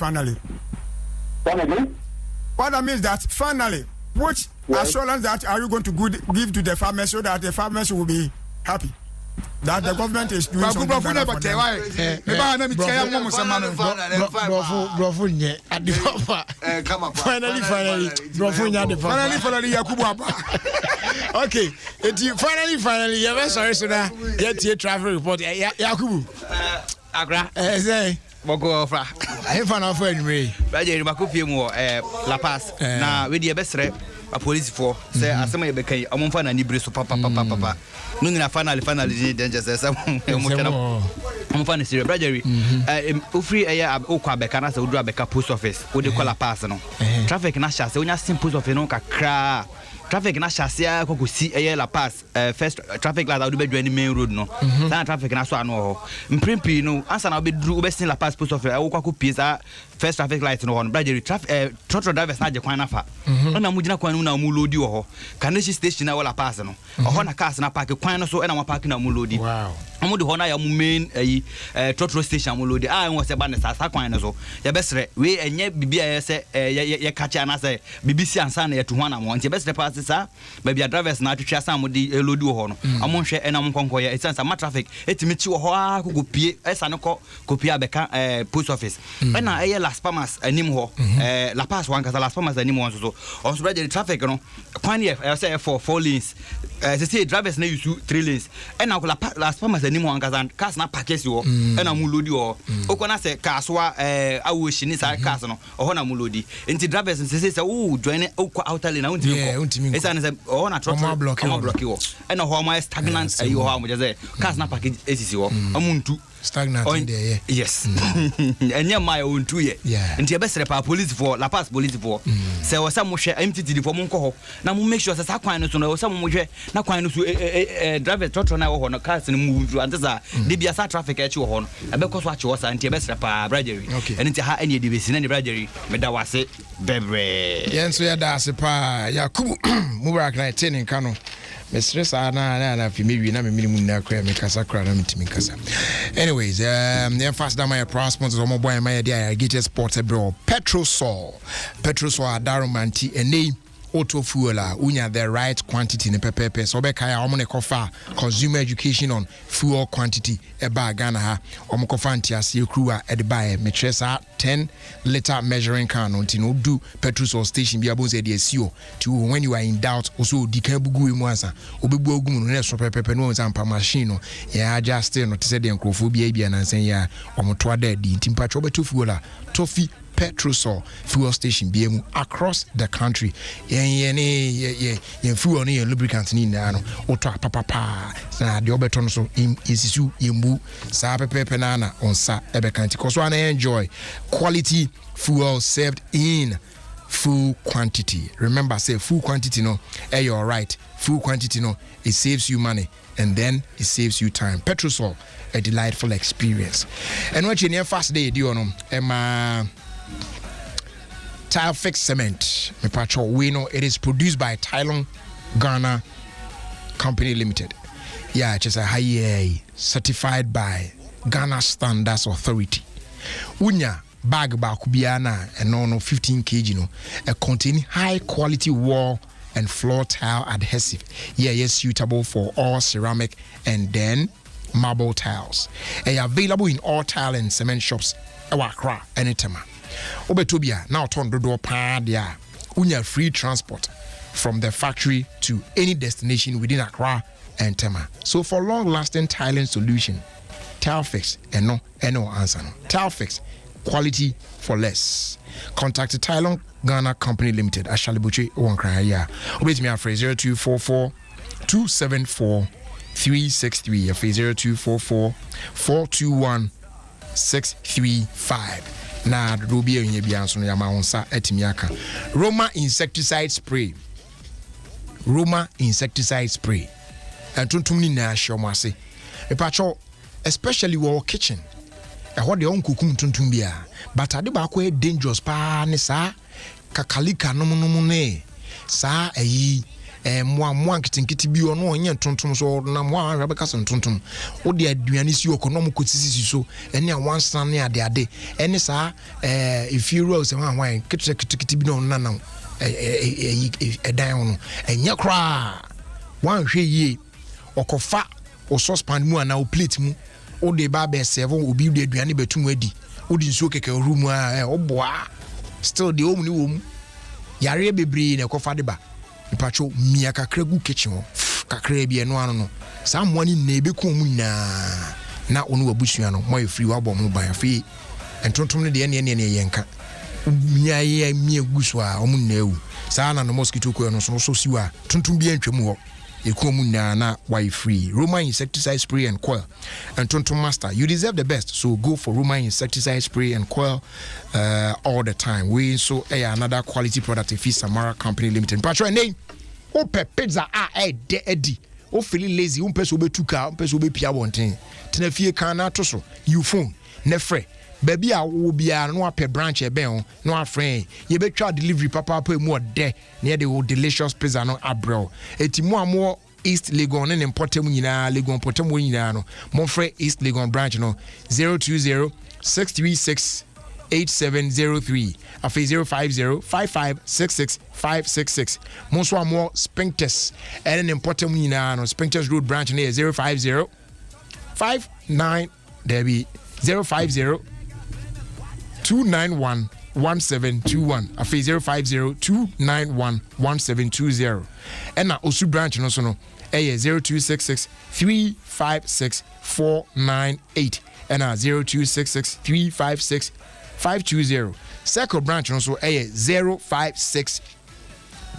What again? What that means that finally, which assurance that are you going to give to the farmers so that the farmers will be happy that the government is doing something better for them? Okay, finally, you have sorry, so now get your travel report. Yakubu, Agra, say, Mogo Fra. I found out for me. Raja Makupi more La Paz. Now, with the best a police for say, as some became a month and a Nibris papa. Nuna finally, danger says some funny serious bravery. Ofie Okwa Becana, so drive a post office, would you call a personal traffic Nasha, so when you simple of no cra. Traffic na shasia ko si La Paz first traffic light out be join main road no na traffic na so ano mprimpi no answer na be dru be sin La Paz post office wo kwako pisa first traffic light no ho brother traffic trotro drivers na je kwan na fa na mu gina kwan na mu loadi ho Kaneshi station na La Paz no ho na cars na park kwan no so na mo park na mu loadi wow amu de ho na ya mu main trotro station mu loadi wo se ba ne sasa kwan no so ya besre we enye bibia ye se ye kacha na se bibisi ansa na ye to ho na mo nti besre pass sa baby drivers na atwetwa sa mo di loadi ho no amo hwe enam konko ye esansa ma traffic etimi chi ho akoko pie esa ne ko kopia beka post office na Las Palmas anim ho La Paz wan kasa Las Palmas anim ho so on so the traffic no kwan ye say for 4 lanes say drivers na use 3 lanes na Las Palmas anim ho kasa cars na parkers ho na mu loadi ho okona say cars wa awo shini sa cars no ho na mu loadi enti drivers say join okwa outer lane na untimi esa na say ho na truck block ho na ho ma stagnant ayi ho am je say cars na park esisi ho amuntu stagnant there yes enye my own 2 year nti ebesere pa police for La Paz police for say wo sam hwe MTT for monko ho na mo make sure say kwan no so na wo sam mo hwe na kwan no so driver trotro na wo ho no cars no move through antza de bia sa traffic e chi wo ho no ebekọ so achi wo sa nti ebesere pa bragery enti ha ene de besi na ni bragery me da wase bebre yenso ya da ase pa Yakubu Mubarak na tenin kano me stress na fi me wi na me minimum na kra me kasa kra na me timi kasa. Anyways, the fast down my price sponsors on boy my idea get sports bro Petrosol Adom anti ene auto fuel unya the right quantity in pepepe so be kaya omone kofa consumer education on fuel quantity e ba Ghana ha omokofa antiase kruwa e de buy me tresa 10 liter measuring can until no do Petrosol station bia bonze de asio to when you are in doubt also di kan bugu emu ansa obebu agum no so pepepe no zampa machine no ya adjust no te se de enkrofobia bia nansen ya omoto ada di ntimpa cho beto fuel tofi Petrosol fuel station BMU across the country. Yen fuel ni lubricant ni na no oto papa na de obeton so isisu yembu sa pepe na onsa ebekanti koso na enjoy quality fuel served in full quantity. Remember say full quantity no you're right. Full quantity no it saves you money and then it saves you time. Petrosol, a delightful experience. And what you near fast day do no Tile Fix Cement, me patcho we know it is produced by Tylon Ghana Company Limited. Yeah, it's a high certified by Ghana Standards Authority. Unya bag ba kubiana and no 15 kg no containing high quality wall and floor tile adhesive. Yeah, yes, suitable for all ceramic and then marble tiles. They are available in all tile and cement shops. Accra anytime. Obetobia now turn the door padia. Unya free transport from the factory to any destination within Accra and Tema. So for long-lasting tiling solution, Tile Fix and no answer. Tile Fix, quality for less. Contact the Tylon Ghana Company Limited. Ashalibuchi Wankaya. Obey me after 0244 274 363. After 0244 421 635. Na Rubia in Yabianson Yamaonsa etimiaka. Roma insecticide spray. Roma insecticide spray. And tuntumni na shomase. Epacho, especially our kitchen. E what the unkukum tuntumbia. But ade ba ko dangerous pa ne sa kakalika no ne. Sa eyi mwa nkitinkiti bi ono onye tontom so na mwa rabeka so tontom wo de aduane si okonom kotisi so ene awansan ne ade ene sa if you rose wan kitikiti bi no nana edan no enye kra wan hwe yi okofa o saucepan mu ana o plate mu o de ba be serve obi de aduane betum adi o di nsuo keke room a oboa still de omu ni wom yare bebre na kofa de ba Pacho mia kakra gu kitchen ho kakra bi eno ano no sa moani na ebeku mu na onu wabusua no mo free wa bom no ban afi entontom ne de ne yenka mia ye mia guso a omu na ewu sa na no mosquito ko no so siwa tontom bi antwam ho eku mu na why free Roma insecticide spray and coil and tontom master you deserve the best so go for Roma insecticide spray and coil all the time we so another quality product if Samara Company Limited patro name o pizza edi o feel lazy un person betuka un person be pia wonten tena fie kan na to so you phone ne frɛ baby a wo bia no apɛ branch e ben no afrɛ ye betwa delivery papa mu ode na de wo delicious pizza no abro etimu amo East Legon and Portem nyina Legon Portem nyina no mo frɛ East Legon branch no 020 636 8703 afi 050 5566 566 monso amo Spinkters and Portem nyina no Spinkters Road branch no 050 59 Debbie 050 291 1721 afi 050 291 1720 and na Osu branch no so no 0266 356 498 and 0266 356 520 Circle branch no so 056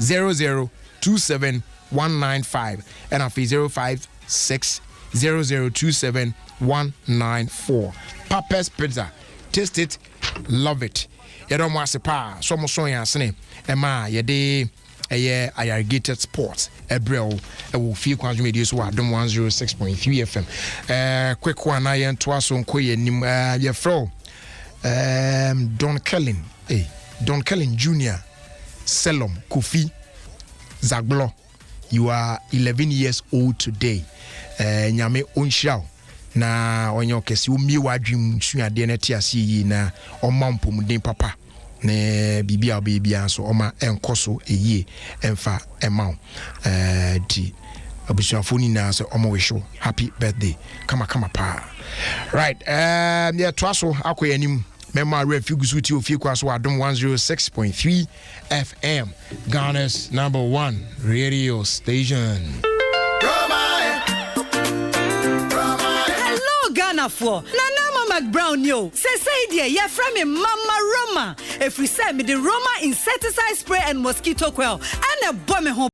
0027 195 and afi 056 0027 194 Papa's Pizza. Taste it, love it. You don't want to pa so much so yansene ema ye de irrigated sports ebrel e wo Ofie Kwanso media so Adom 106.3 FM quick one I and twaso nkoye nim ye fro Don Kellen Jr. Selom Kofi Zaglo you are 11 years old today nyame onhia na onyo kesi umi wadwim suade na ti ase yi na omampomuden papa na bibia so oma enkoso eyie emfa emaw di abusuafo ni na so omo wisho happy birthday kama pa right yeah twaso akoyanim Mema Refuge to Ofie Kwanso Adom 106.3 FM Ghana's #1 radio station. Ghana for Nana McBrown yo. Say dear, yeah from me Mama Roma. If we say me the Roma insecticide spray and mosquito coil and a bomb home.